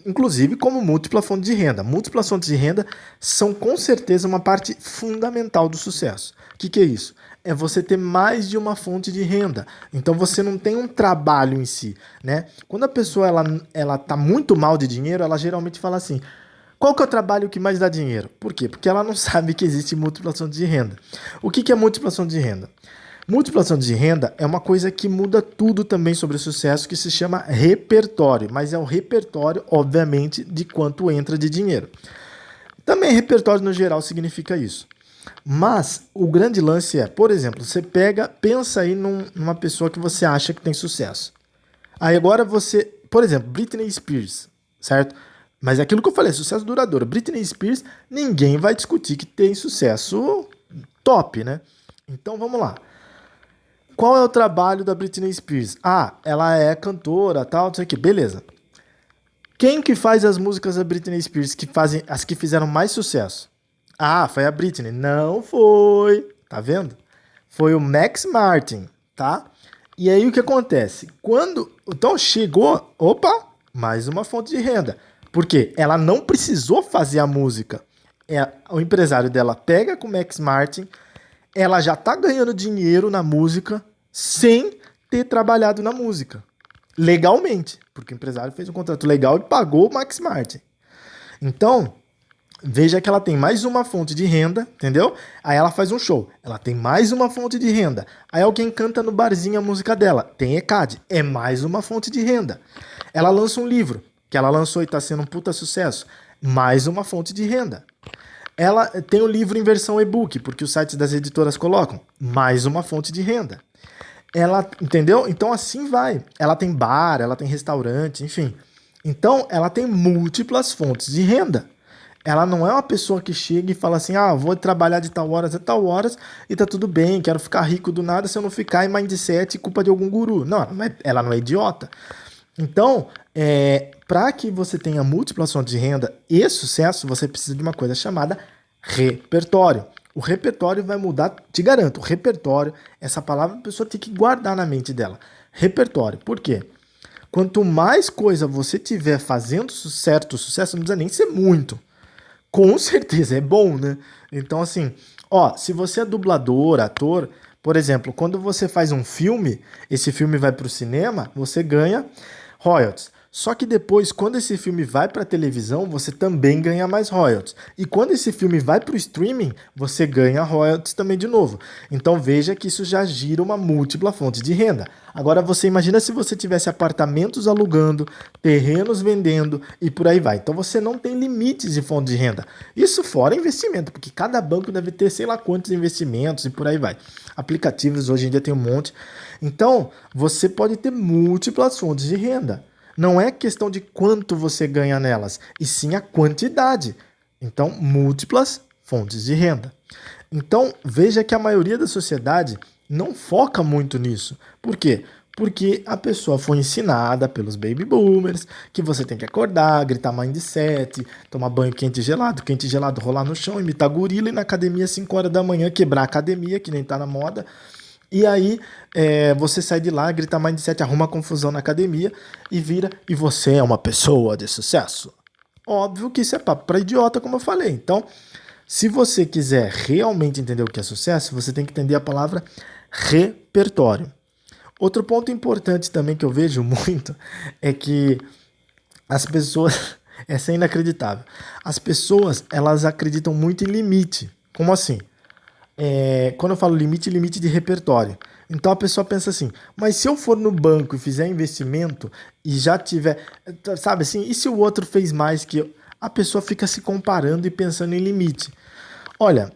inclusive como múltipla fonte de renda. Múltiplas fontes de renda são com certeza uma parte fundamental do sucesso. O que é isso? É você ter mais de uma fonte de renda. Então você não tem um trabalho em si, né? Quando a pessoa ela tá muito mal de dinheiro, ela geralmente fala assim: qual que é o trabalho que mais dá dinheiro? Por quê? Porque ela não sabe que existe múltiplicação de renda. O que é múltiplicação de renda? Múltiplicação de renda é uma coisa que muda tudo também sobre o sucesso, que se chama repertório, mas é o repertório, obviamente, de quanto entra de dinheiro. Também repertório no geral significa isso. Mas o grande lance é, por exemplo, você pensa aí numa pessoa que você acha que tem sucesso. Aí agora você, por exemplo, Britney Spears, certo? Mas é aquilo que eu falei, sucesso duradouro. Britney Spears, ninguém vai discutir que tem sucesso top, né? Então vamos lá. Qual é o trabalho da Britney Spears? Ah, ela é cantora, tal, não sei o que, beleza. Quem que faz as músicas da Britney Spears que fazem as que fizeram mais sucesso? Ah, foi a Britney. Não foi. Tá vendo? Foi o Max Martin, tá? E aí o que acontece? Então chegou, opa, mais uma fonte de renda. Por quê? Ela não precisou fazer a música. O empresário dela pega com o Max Martin, ela já tá ganhando dinheiro na música sem ter trabalhado na música. Legalmente, porque o empresário fez um contrato legal e pagou o Max Martin. Então, veja que ela tem mais uma fonte de renda, entendeu? Aí ela faz um show, ela tem mais uma fonte de renda. Aí alguém canta no barzinho a música dela, tem ECAD, é mais uma fonte de renda. Ela lança um livro, que ela lançou e tá sendo um puta sucesso, mais uma fonte de renda. Ela tem o livro em versão e-book, porque os sites das editoras colocam, mais uma fonte de renda. Ela, entendeu? Então assim vai. Ela tem bar, ela tem restaurante, enfim. Então ela tem múltiplas fontes de renda. Ela não é uma pessoa que chega e fala assim: ah, vou trabalhar de tal horas a tal horas e tá tudo bem, quero ficar rico do nada se eu não ficar em mindset culpa de algum guru. Não, ela não é idiota. Então, para que você tenha múltiplas fontes de renda e sucesso, você precisa de uma coisa chamada repertório. O repertório vai mudar, te garanto, o repertório, essa palavra a pessoa tem que guardar na mente dela. Repertório, por quê? Quanto mais coisa você tiver fazendo certo sucesso, não precisa nem ser muito. Com certeza, é bom, né? Então, assim, se você é dublador, ator, por exemplo, quando você faz um filme, esse filme vai para o cinema, você ganha royalties. Só que depois, quando esse filme vai para a televisão, você também ganha mais royalties. E quando esse filme vai para o streaming, você ganha royalties também de novo. Então veja que isso já gira uma múltipla fonte de renda. Agora você imagina se você tivesse apartamentos alugando, terrenos vendendo e por aí vai. Então você não tem limites de fonte de renda. Isso fora investimento, porque cada banco deve ter sei lá quantos investimentos e por aí vai. Aplicativos hoje em dia tem um monte. Então você pode ter múltiplas fontes de renda. Não é questão de quanto você ganha nelas, e sim a quantidade. Então, múltiplas fontes de renda. Então, veja que a maioria da sociedade não foca muito nisso. Por quê? Porque a pessoa foi ensinada pelos baby boomers que você tem que acordar, gritar mindset, tomar banho quente e gelado, rolar no chão, imitar gorila e na academia às 5 horas da manhã, quebrar a academia, que nem tá na moda. E aí você sai de lá, grita mindset, arruma confusão na academia e você é uma pessoa de sucesso. Óbvio que isso é papo pra idiota, como eu falei. Então, se você quiser realmente entender o que é sucesso, você tem que entender a palavra repertório. Outro ponto importante também que eu vejo muito é que as pessoas... Essa é inacreditável. As pessoas, elas acreditam muito em limite. Como assim? Quando eu falo limite, limite de repertório. Então a pessoa pensa assim, mas se eu for no banco e fizer investimento e já tiver, sabe assim, e se o outro fez mais que eu? A pessoa fica se comparando e pensando em limite. Olha,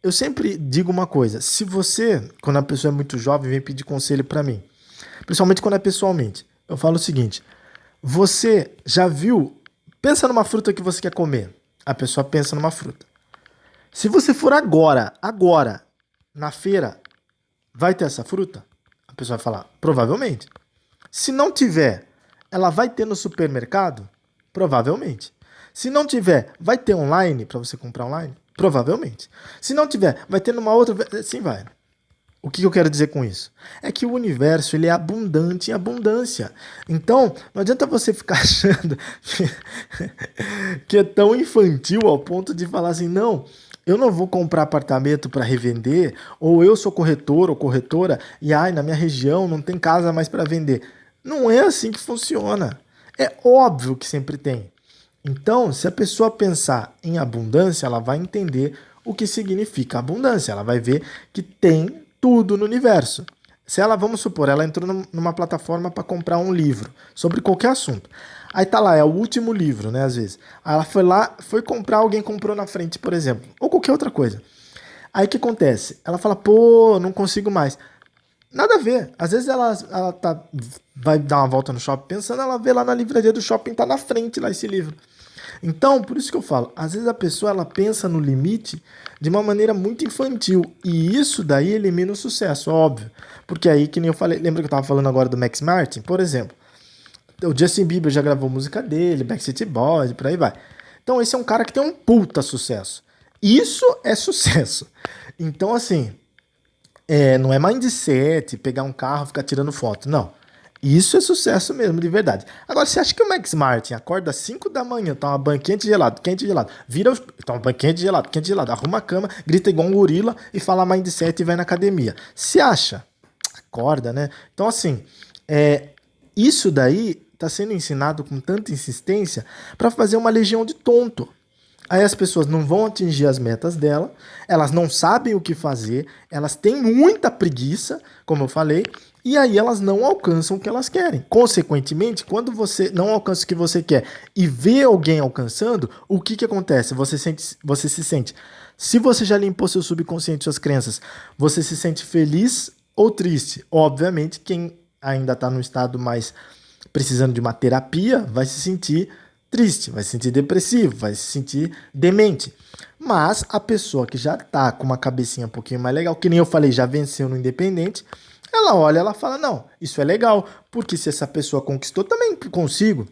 eu sempre digo uma coisa, se você, quando a pessoa é muito jovem, vem pedir conselho pra mim, principalmente quando é pessoalmente, eu falo o seguinte, você já viu, pensa numa fruta que você quer comer, a pessoa pensa numa fruta. Se você for agora, na feira, vai ter essa fruta? A pessoa vai falar, provavelmente. Se não tiver, ela vai ter no supermercado? Provavelmente. Se não tiver, vai ter online para você comprar online? Provavelmente. Se não tiver, vai ter numa outra... Assim vai. O que eu quero dizer com isso? É que o universo ele é abundante em abundância. Então, não adianta você ficar achando que é tão infantil ao ponto de falar assim, não, eu não vou comprar apartamento para revender, ou eu sou corretor ou corretora e ai, na minha região não tem casa mais para vender. Não é assim que funciona. É óbvio que sempre tem. Então, se a pessoa pensar em abundância, ela vai entender o que significa abundância. Ela vai ver que tem tudo no universo. Se ela, vamos supor, ela entrou numa plataforma para comprar um livro sobre qualquer assunto. Aí tá lá, é o último livro, né, às vezes. Aí ela foi lá, foi comprar, alguém comprou na frente, por exemplo, ou qualquer outra coisa. Aí o que acontece? Ela fala, pô, não consigo mais. Nada a ver. Às vezes ela vai dar uma volta no shopping pensando, ela vê lá na livraria do shopping, tá na frente lá esse livro. Então, por isso que eu falo, às vezes a pessoa ela pensa no limite de uma maneira muito infantil e isso daí elimina o sucesso, óbvio. Porque aí, que nem eu falei, lembra que eu tava falando agora do Max Martin, por exemplo? O Justin Bieber já gravou música dele, Backstreet Boys, por aí vai. Então esse é um cara que tem um puta sucesso. Isso é sucesso. Então assim, não é mindset, pegar um carro e ficar tirando foto, não. Isso é sucesso mesmo, de verdade. Agora, você acha que o Max Martin acorda às 5 da manhã, toma banho quente, gelado, toma banho quente, gelado, arruma a cama, grita igual um gorila e fala mindset e vai na academia. Se acha? Acorda, né? Então, assim, isso daí está sendo ensinado com tanta insistência para fazer uma legião de tonto. Aí as pessoas não vão atingir as metas dela, elas não sabem o que fazer, elas têm muita preguiça, como eu falei, e aí elas não alcançam o que elas querem. Consequentemente, quando você não alcança o que você quer e vê alguém alcançando, o que acontece? Você se sente. Se você já limpou seu subconsciente, suas crenças, você se sente feliz ou triste? Obviamente, quem ainda está no estado mais precisando de uma terapia vai se sentir triste, vai se sentir depressivo, vai se sentir demente. Mas a pessoa que já tá com uma cabecinha um pouquinho mais legal, que nem eu falei, já venceu no independente, ela olha, ela fala, não, isso é legal, porque se essa pessoa conquistou, também consigo.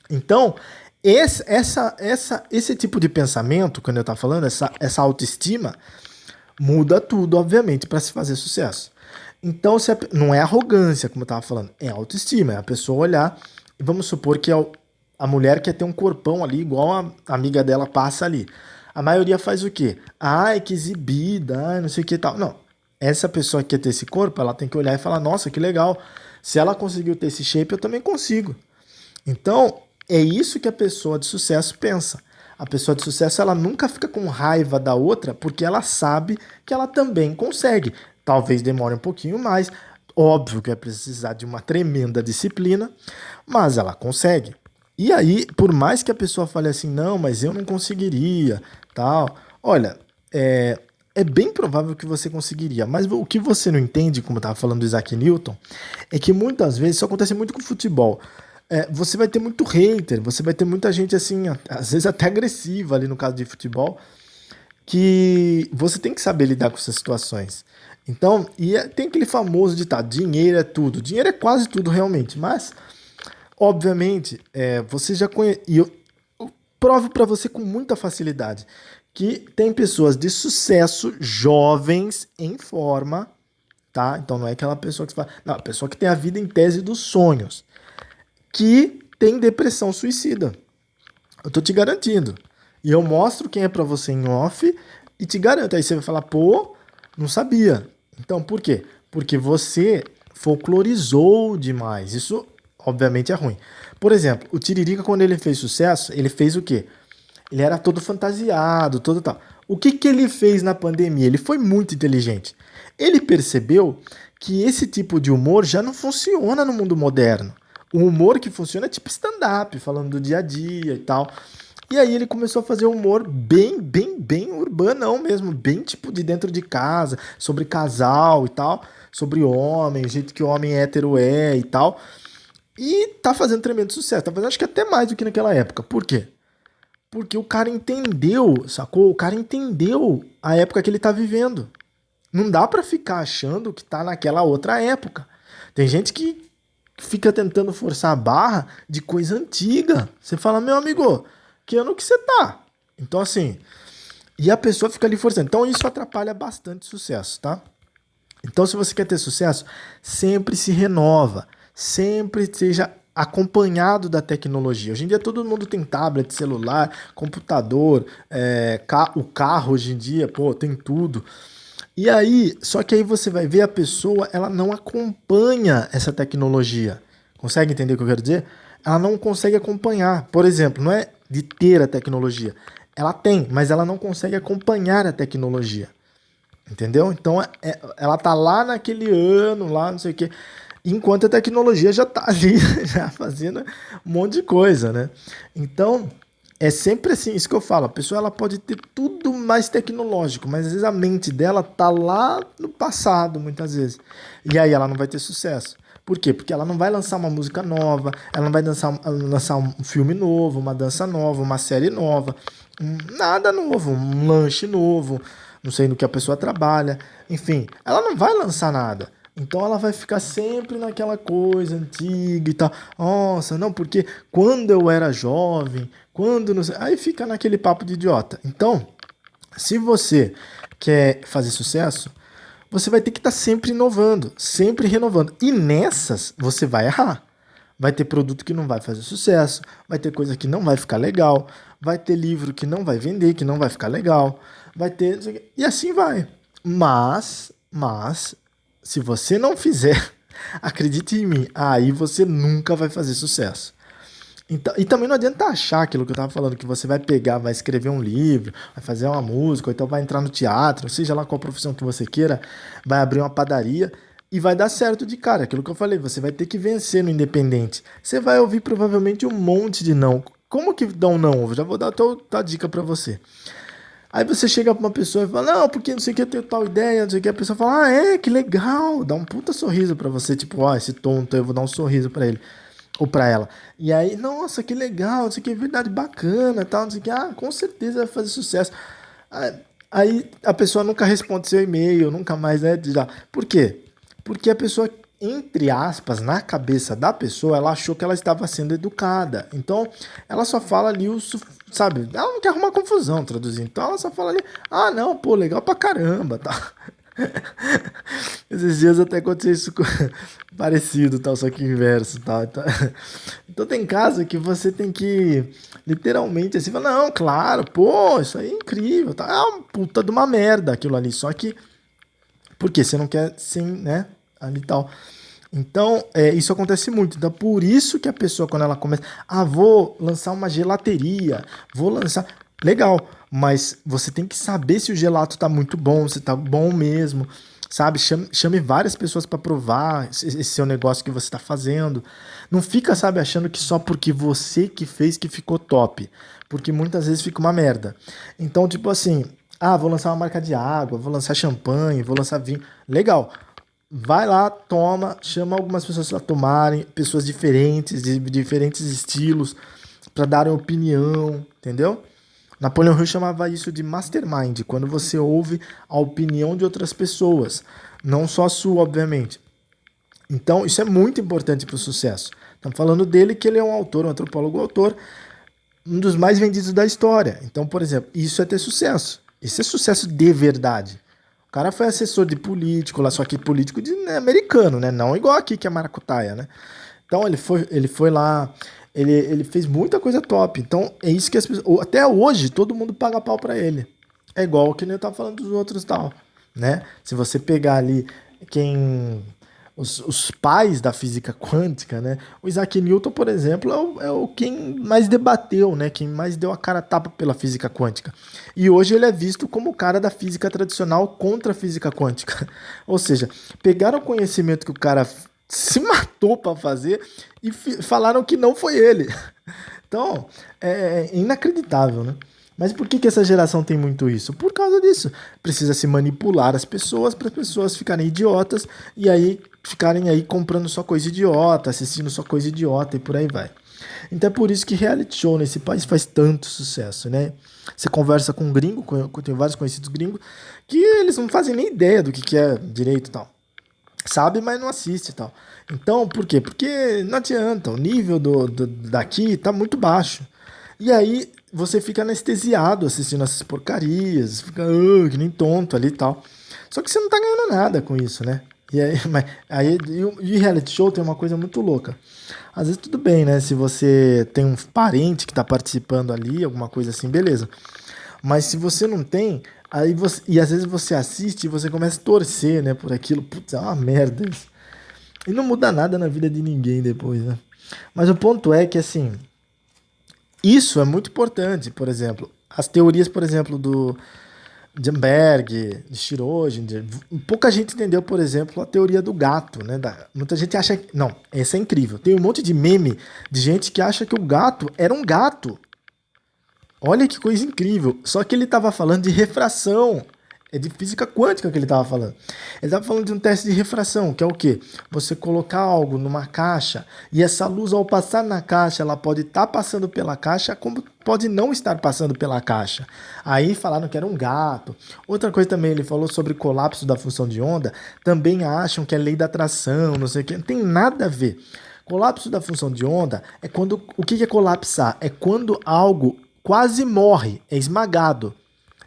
Então, esse tipo de pensamento, quando eu tava falando, essa autoestima, muda tudo, obviamente, para se fazer sucesso. Então, não é arrogância, como eu tava falando, é autoestima, é a pessoa olhar, e vamos supor que a mulher quer ter um corpão ali, igual a amiga dela passa ali. A maioria faz o quê? Ai, que exibida, ai, não sei o que e tal. Não. Essa pessoa que quer ter esse corpo, ela tem que olhar e falar, nossa, que legal. Se ela conseguiu ter esse shape, eu também consigo. Então, é isso que a pessoa de sucesso pensa. A pessoa de sucesso, ela nunca fica com raiva da outra, porque ela sabe que ela também consegue. Talvez demore um pouquinho mais. Óbvio que vai precisar de uma tremenda disciplina, mas ela consegue. E aí, por mais que a pessoa fale assim, não, mas eu não conseguiria, tal. Olha, é bem provável que você conseguiria, mas o que você não entende, como eu estava falando do Isaac Newton, é que muitas vezes, isso acontece muito com o futebol, você vai ter muito hater, você vai ter muita gente assim, às vezes até agressiva ali no caso de futebol, que você tem que saber lidar com essas situações. Então, tem aquele famoso ditado, dinheiro é tudo. Dinheiro é quase tudo realmente, mas obviamente, você já conhece, e eu provo para você com muita facilidade que tem pessoas de sucesso, jovens, em forma, tá? Então não é aquela pessoa que fala, não, a pessoa que tem a vida em tese dos sonhos, que tem depressão suicida. Eu tô te garantindo. E eu mostro quem é para você em off e te garanto. Aí você vai falar, pô, não sabia. Então por quê? Porque você folclorizou demais. Isso obviamente é ruim. Por exemplo, o Tiririca, quando ele fez sucesso, ele fez o quê? Ele era todo fantasiado, todo tal. O que ele fez na pandemia? Ele foi muito inteligente. Ele percebeu que esse tipo de humor já não funciona no mundo moderno. O humor que funciona é tipo stand-up, falando do dia a dia e tal. E aí ele começou a fazer humor bem urbanão mesmo, bem tipo de dentro de casa, sobre casal e tal, sobre homem, o jeito que o homem hétero é e tal. E tá fazendo tremendo sucesso. Tá fazendo acho que até mais do que naquela época. Por quê? Porque o cara entendeu, sacou? O cara entendeu a época que ele tá vivendo. Não dá pra ficar achando que tá naquela outra época. Tem gente que fica tentando forçar a barra de coisa antiga. Você fala, meu amigo, que ano que você tá? Então assim, e a pessoa fica ali forçando. Então isso atrapalha bastante o sucesso, tá? Então, se você quer ter sucesso, sempre se renova, sempre seja acompanhado da tecnologia. Hoje em dia todo mundo tem tablet, celular, computador, o carro hoje em dia, pô, tem tudo. E aí, só que aí você vai ver a pessoa, ela não acompanha essa tecnologia. Consegue entender o que eu quero dizer? Ela não consegue acompanhar. Por exemplo, não é de ter a tecnologia. Ela tem, mas ela não consegue acompanhar a tecnologia. Entendeu? Então ela tá lá naquele ano, lá não sei o quê, enquanto a tecnologia já tá ali, já fazendo um monte de coisa, né? Então, é sempre assim, isso que eu falo, a pessoa ela pode ter tudo mais tecnológico, mas às vezes a mente dela tá lá no passado, muitas vezes. E aí ela não vai ter sucesso. Por quê? Porque ela não vai lançar uma música nova, ela não vai lançar um filme novo, uma dança nova, uma série nova, nada novo, um lanche novo, não sei no que a pessoa trabalha, enfim, ela não vai lançar nada. Então ela vai ficar sempre naquela coisa antiga e tal. Nossa, não, porque quando eu era jovem, quando não sei, aí fica naquele papo de idiota. Então, se você quer fazer sucesso, você vai ter que estar sempre inovando, sempre renovando. E nessas você vai errar. Vai ter produto que não vai fazer sucesso, vai ter coisa que não vai ficar legal, vai ter livro que não vai vender, que não vai ficar legal, vai ter. E assim vai. Mas, se você não fizer, acredite em mim, aí você nunca vai fazer sucesso. Então, e também não adianta achar aquilo que eu tava falando, que você vai pegar, vai escrever um livro, vai fazer uma música, ou então vai entrar no teatro, seja lá qual profissão que você queira, vai abrir uma padaria e vai dar certo de cara. Aquilo que eu falei, você vai ter que vencer no independente. Você vai ouvir provavelmente um monte de não. Como que dá um não? Eu já vou dar a dica pra você. Aí você chega pra uma pessoa e fala, não, porque não sei o que, eu tenho tal ideia, não sei o que, a pessoa fala, que legal, dá um puta sorriso pra você, tipo, esse tonto, eu vou dar um sorriso pra ele, ou pra ela. E aí, nossa, que legal, não sei o que, verdade, bacana, tal, não sei o que, com certeza vai fazer sucesso. Aí a pessoa nunca responde seu e-mail, nunca mais, né, por quê? Porque a pessoa, entre aspas, na cabeça da pessoa, ela achou que ela estava sendo educada. Então, ela só fala ali sabe? Ela não quer arrumar confusão, traduzindo. Então, ela só fala ali, não, pô, legal pra caramba, tá? Esses dias até aconteceu isso parecido, tal, só que inverso, tal. Então tem caso que você tem que literalmente assim, falar, não, claro, pô, isso aí é incrível, tá? É uma puta de uma merda aquilo ali, só que porque você não quer sim, né? Ali e tal. Então, isso acontece muito. Então, por isso que a pessoa, quando ela começa, vou lançar uma gelateria, vou lançar. Legal, mas você tem que saber se o gelato tá muito bom, se tá bom mesmo, sabe? Chame várias pessoas para provar esse seu negócio que você tá fazendo. Não fica, sabe, achando que só porque você que fez que ficou top, porque muitas vezes fica uma merda. Então, tipo assim, vou lançar uma marca de água, vou lançar champanhe, vou lançar vinho. Legal. Vai lá, toma, chama algumas pessoas para tomarem, pessoas diferentes, de diferentes estilos, para darem opinião, entendeu? Napoleão Hill chamava isso de mastermind, quando você ouve a opinião de outras pessoas, não só a sua, obviamente. Então, isso é muito importante para o sucesso. Estamos falando dele que ele é um autor, um antropólogo autor, um dos mais vendidos da história. Então, por exemplo, isso é ter sucesso. Isso é sucesso de verdade. O cara foi assessor de político lá, só que político americano, né? Não igual aqui que é maracutaia, né? Então ele foi lá, ele fez muita coisa top. Então é isso que as pessoas, até hoje todo mundo paga pau pra ele. É igual o que eu tava falando dos outros e tal, né? Se você pegar ali os pais da física quântica, né? O Isaac Newton, por exemplo, é o quem mais debateu, né? Quem mais deu a cara a tapa pela física quântica. E hoje ele é visto como o cara da física tradicional contra a física quântica. Ou seja, pegaram o conhecimento que o cara se matou para fazer e falaram que não foi ele. Então, é inacreditável, né? Mas por que essa geração tem muito isso? Por causa disso. Precisa se manipular as pessoas para as pessoas ficarem idiotas e aí ficarem aí comprando só coisa idiota, assistindo só coisa idiota e por aí vai. Então é por isso que reality show nesse país faz tanto sucesso, né? Você conversa com um gringo, tem vários conhecidos gringos, que eles não fazem nem ideia do que é direito e tal. Sabe, mas não assiste e tal. Então, por quê? Porque não adianta, o nível daqui tá muito baixo. E aí você fica anestesiado assistindo essas porcarias, fica que nem tonto ali e tal. Só que você não tá ganhando nada com isso, né? E aí, e reality show tem uma coisa muito louca. Às vezes tudo bem, né? Se você tem um parente que tá participando ali, alguma coisa assim, beleza. Mas se você não tem, aí você. E às vezes você assiste e você começa a torcer, né, por aquilo. Putz, é uma merda isso. E não muda nada na vida de ninguém depois, né? Mas o ponto é que, assim, isso é muito importante. Por exemplo, as teorias, por exemplo, do Jumberg, de Schrödinger. Pouca gente entendeu, por exemplo, a teoria do gato, né? Muita gente acha que... Não, essa é incrível. Tem um monte de meme de gente que acha que o gato era um gato. Olha que coisa incrível. Só que ele estava falando de refração. É de física quântica que ele estava falando. Ele estava falando de um teste de refração, que é o quê? Você colocar algo numa caixa e essa luz, ao passar na caixa, ela pode estar passando pela caixa, como pode não estar passando pela caixa. Aí falaram que era um gato. Outra coisa também, ele falou sobre colapso da função de onda. Também acham que é lei da atração, não sei o quê. Não tem nada a ver. Colapso da função de onda é quando... O que é colapsar? É quando algo quase morre, é esmagado.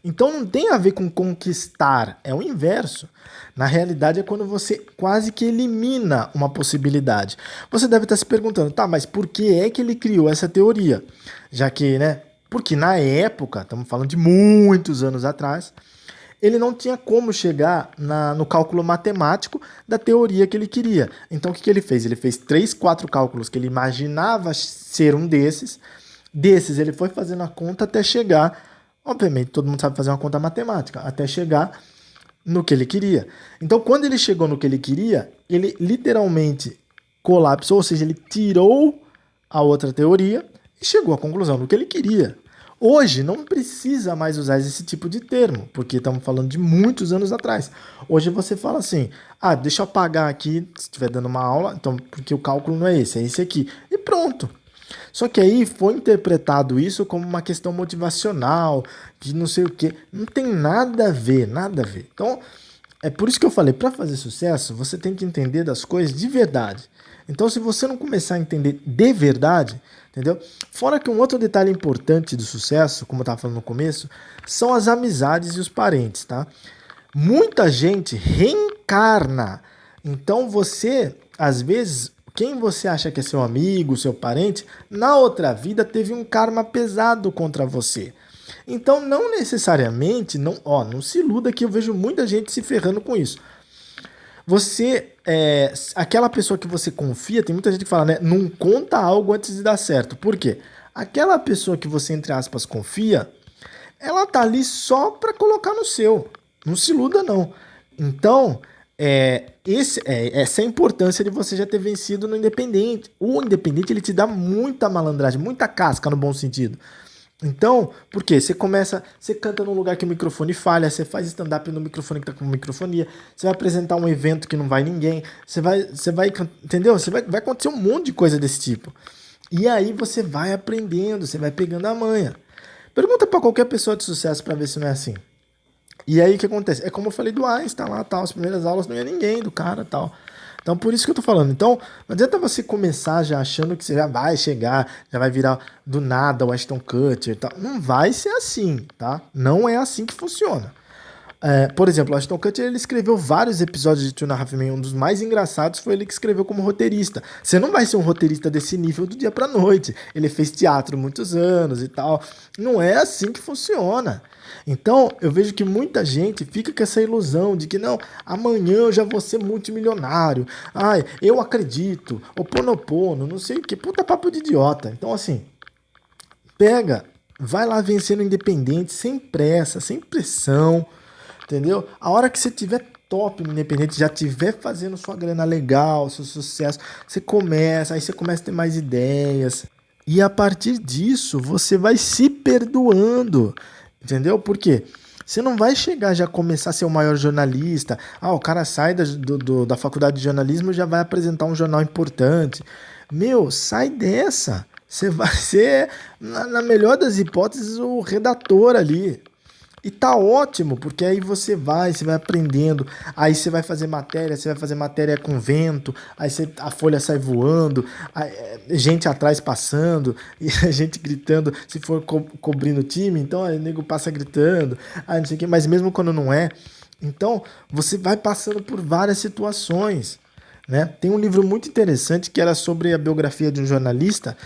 Então não tem a ver com conquistar, é o inverso. Na realidade é quando você quase que elimina uma possibilidade. Você deve estar se perguntando, tá, mas por que é que ele criou essa teoria? Já que, né, porque na época, estamos falando de muitos anos atrás, ele não tinha como chegar no cálculo matemático da teoria que ele queria. Então o que ele fez? Ele fez 3, 4 cálculos que ele imaginava ser um desses. Desses ele foi fazendo a conta até chegar... Obviamente, todo mundo sabe fazer uma conta matemática, até chegar no que ele queria. Então, quando ele chegou no que ele queria, ele literalmente colapsou, ou seja, ele tirou a outra teoria e chegou à conclusão do que ele queria. Hoje, não precisa mais usar esse tipo de termo, porque estamos falando de muitos anos atrás. Hoje você fala assim, deixa eu apagar aqui, se estiver dando uma aula, então, porque o cálculo não é esse aqui. E pronto. Só que aí foi interpretado isso como uma questão motivacional, de não sei o que. Não tem nada a ver, nada a ver. Então, é por isso que eu falei, para fazer sucesso, você tem que entender das coisas de verdade. Então, se você não começar a entender de verdade, entendeu? Fora que um outro detalhe importante do sucesso, como eu estava falando no começo, são as amizades e os parentes, tá? Muita gente reencarna. Então, você, às vezes... Quem você acha que é seu amigo, seu parente, na outra vida teve um karma pesado contra você. Então, não necessariamente, não se iluda que eu vejo muita gente se ferrando com isso. Você, aquela pessoa que você confia, tem muita gente que fala, né, não conta algo antes de dar certo. Por quê? Aquela pessoa que você, entre aspas, confia, ela tá ali só para colocar no seu. Não se iluda, não. Então... essa é a importância de você já ter vencido no Independente. O Independente, ele te dá muita malandragem, muita casca no bom sentido. Então, por quê? Você canta num lugar que o microfone falha, você faz stand-up no microfone que tá com microfonia, você vai apresentar um evento que não vai ninguém, você vai entendeu? Vai acontecer um monte de coisa desse tipo. E aí você vai aprendendo, você vai pegando a manha. Pergunta pra qualquer pessoa de sucesso pra ver se não é assim. E aí o que acontece? É como eu falei do Einstein lá, tal, as primeiras aulas não ia ninguém do cara, tal. Então por isso que eu tô falando. Então não adianta você começar já achando que você já vai chegar, já vai virar do nada o Ashton Kutcher, tal. Não vai ser assim, tá? Não é assim que funciona. Por exemplo, o Ashton Kutcher, ele escreveu vários episódios de Two and a Half Men. Um dos mais engraçados foi ele que escreveu como roteirista. Você não vai ser um roteirista desse nível do dia pra noite. Ele fez teatro muitos anos e tal. Não é assim que funciona. Então, eu vejo que muita gente fica com essa ilusão de que não, amanhã eu já vou ser multimilionário. Ai, eu acredito. Oponopono, não sei o que. Puta papo de idiota. Então, assim, vai lá vencendo independente, sem pressa, sem pressão. Entendeu? A hora que você tiver top no Independente, já tiver fazendo sua grana legal, seu sucesso, aí você começa a ter mais ideias. E a partir disso, você vai se perdoando. Entendeu? Por quê? Você não vai chegar já a começar a ser o maior jornalista. O cara sai da faculdade de jornalismo e já vai apresentar um jornal importante. Meu, sai dessa. Você vai ser, na melhor das hipóteses, o redator ali. E tá ótimo, porque aí você vai aprendendo, aí você vai fazer matéria com vento, aí a folha sai voando, gente atrás passando, e a gente gritando, se for cobrindo o time, então o nego passa gritando, não sei o que, mas mesmo quando não é, Então, você vai passando por várias situações, né? Tem um livro muito interessante que era sobre a biografia de um jornalista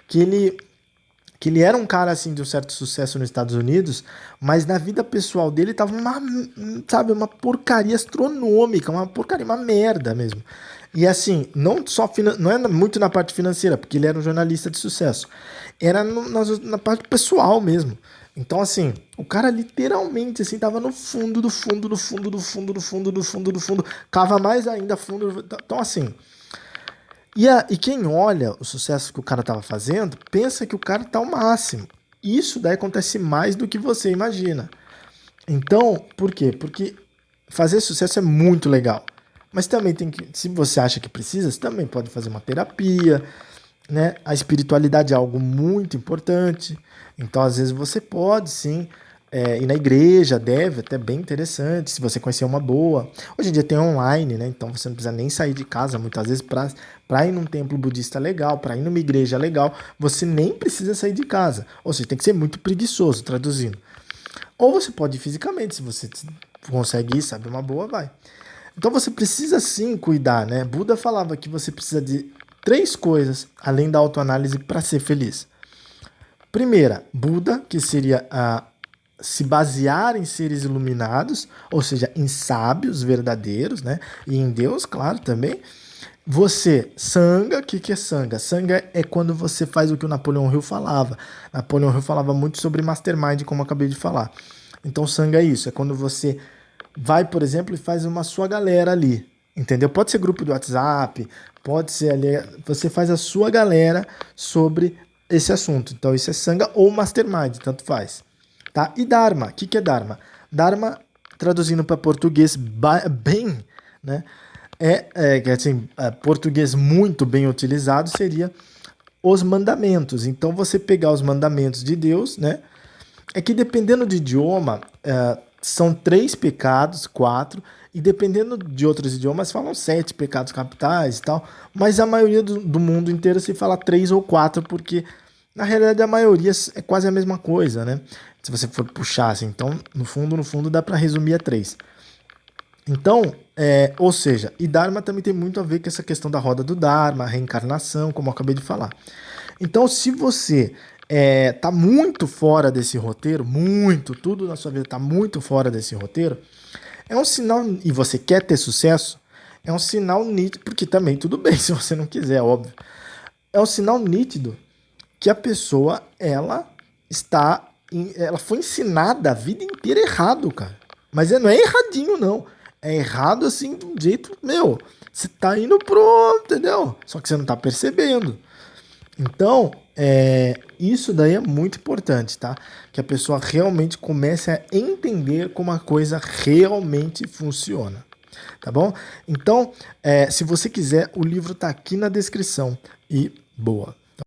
que ele era um cara assim de um certo sucesso nos Estados Unidos, mas na vida pessoal dele tava uma porcaria astronômica, uma porcaria, uma merda mesmo. E assim, não só não era muito na parte financeira, porque ele era um jornalista de sucesso. Era na parte pessoal mesmo. Então assim, o cara literalmente assim tava no fundo do fundo do fundo do fundo do fundo do fundo do fundo, cava mais ainda fundo. Então assim, e quem olha o sucesso que o cara tava fazendo, pensa que o cara tá ao máximo. Isso daí acontece mais do que você imagina. Então, por quê? Porque fazer sucesso é muito legal. Mas também tem que, se você acha que precisa, você também pode fazer uma terapia, né? A espiritualidade é algo muito importante. Então, às vezes, você pode sim ir na igreja, deve, até bem interessante, se você conhecer uma boa. Hoje em dia tem online, né? Então você não precisa nem sair de casa, muitas vezes, para ir num templo budista legal, para ir numa igreja legal, você nem precisa sair de casa. Ou seja, tem que ser muito preguiçoso, traduzindo. Ou você pode ir fisicamente, se você consegue ir, sabe, uma boa, vai. Então você precisa sim cuidar, né? Buda falava que você precisa de 3 coisas, além da autoanálise, para ser feliz. Primeira, Buda, que seria se basear em seres iluminados, ou seja, em sábios verdadeiros, né? E em Deus, claro, também. Você, Sangha, o que é Sangha? Sangha é quando você faz o que o Napoleão Hill falava. Napoleão Hill falava muito sobre Mastermind, como eu acabei de falar. Então, Sangha é isso, é quando você vai, por exemplo, e faz uma sua galera ali, entendeu? Pode ser grupo do WhatsApp, pode ser ali, você faz a sua galera sobre esse assunto. Então, isso é Sangha ou Mastermind, tanto faz. Tá? E Dharma, o que é Dharma? Dharma, traduzindo para português bem, né? Português muito bem utilizado seria os mandamentos. Então, você pegar os mandamentos de Deus, né? É que dependendo do idioma, são 3 pecados, 4, e dependendo de outros idiomas, falam 7 pecados capitais e tal, mas a maioria do mundo inteiro se fala 3 ou 4, porque na realidade a maioria é quase a mesma coisa, né? Se você for puxar assim, então no fundo dá para resumir a 3. Então, ou seja, e Dharma também tem muito a ver com essa questão da roda do Dharma, a reencarnação, como eu acabei de falar. Então, se você tá muito fora desse roteiro, tudo na sua vida tá muito fora desse roteiro, é um sinal, e você quer ter sucesso, é um sinal nítido, porque também tudo bem se você não quiser, óbvio. É um sinal nítido que a pessoa, ela foi ensinada a vida inteira errado, cara. Mas não é erradinho, não. É errado assim, de um jeito, você tá indo entendeu? Só que você não tá percebendo. Então, isso daí é muito importante, tá? Que a pessoa realmente comece a entender como a coisa realmente funciona, tá bom? Então, se você quiser, o livro tá aqui na descrição e boa!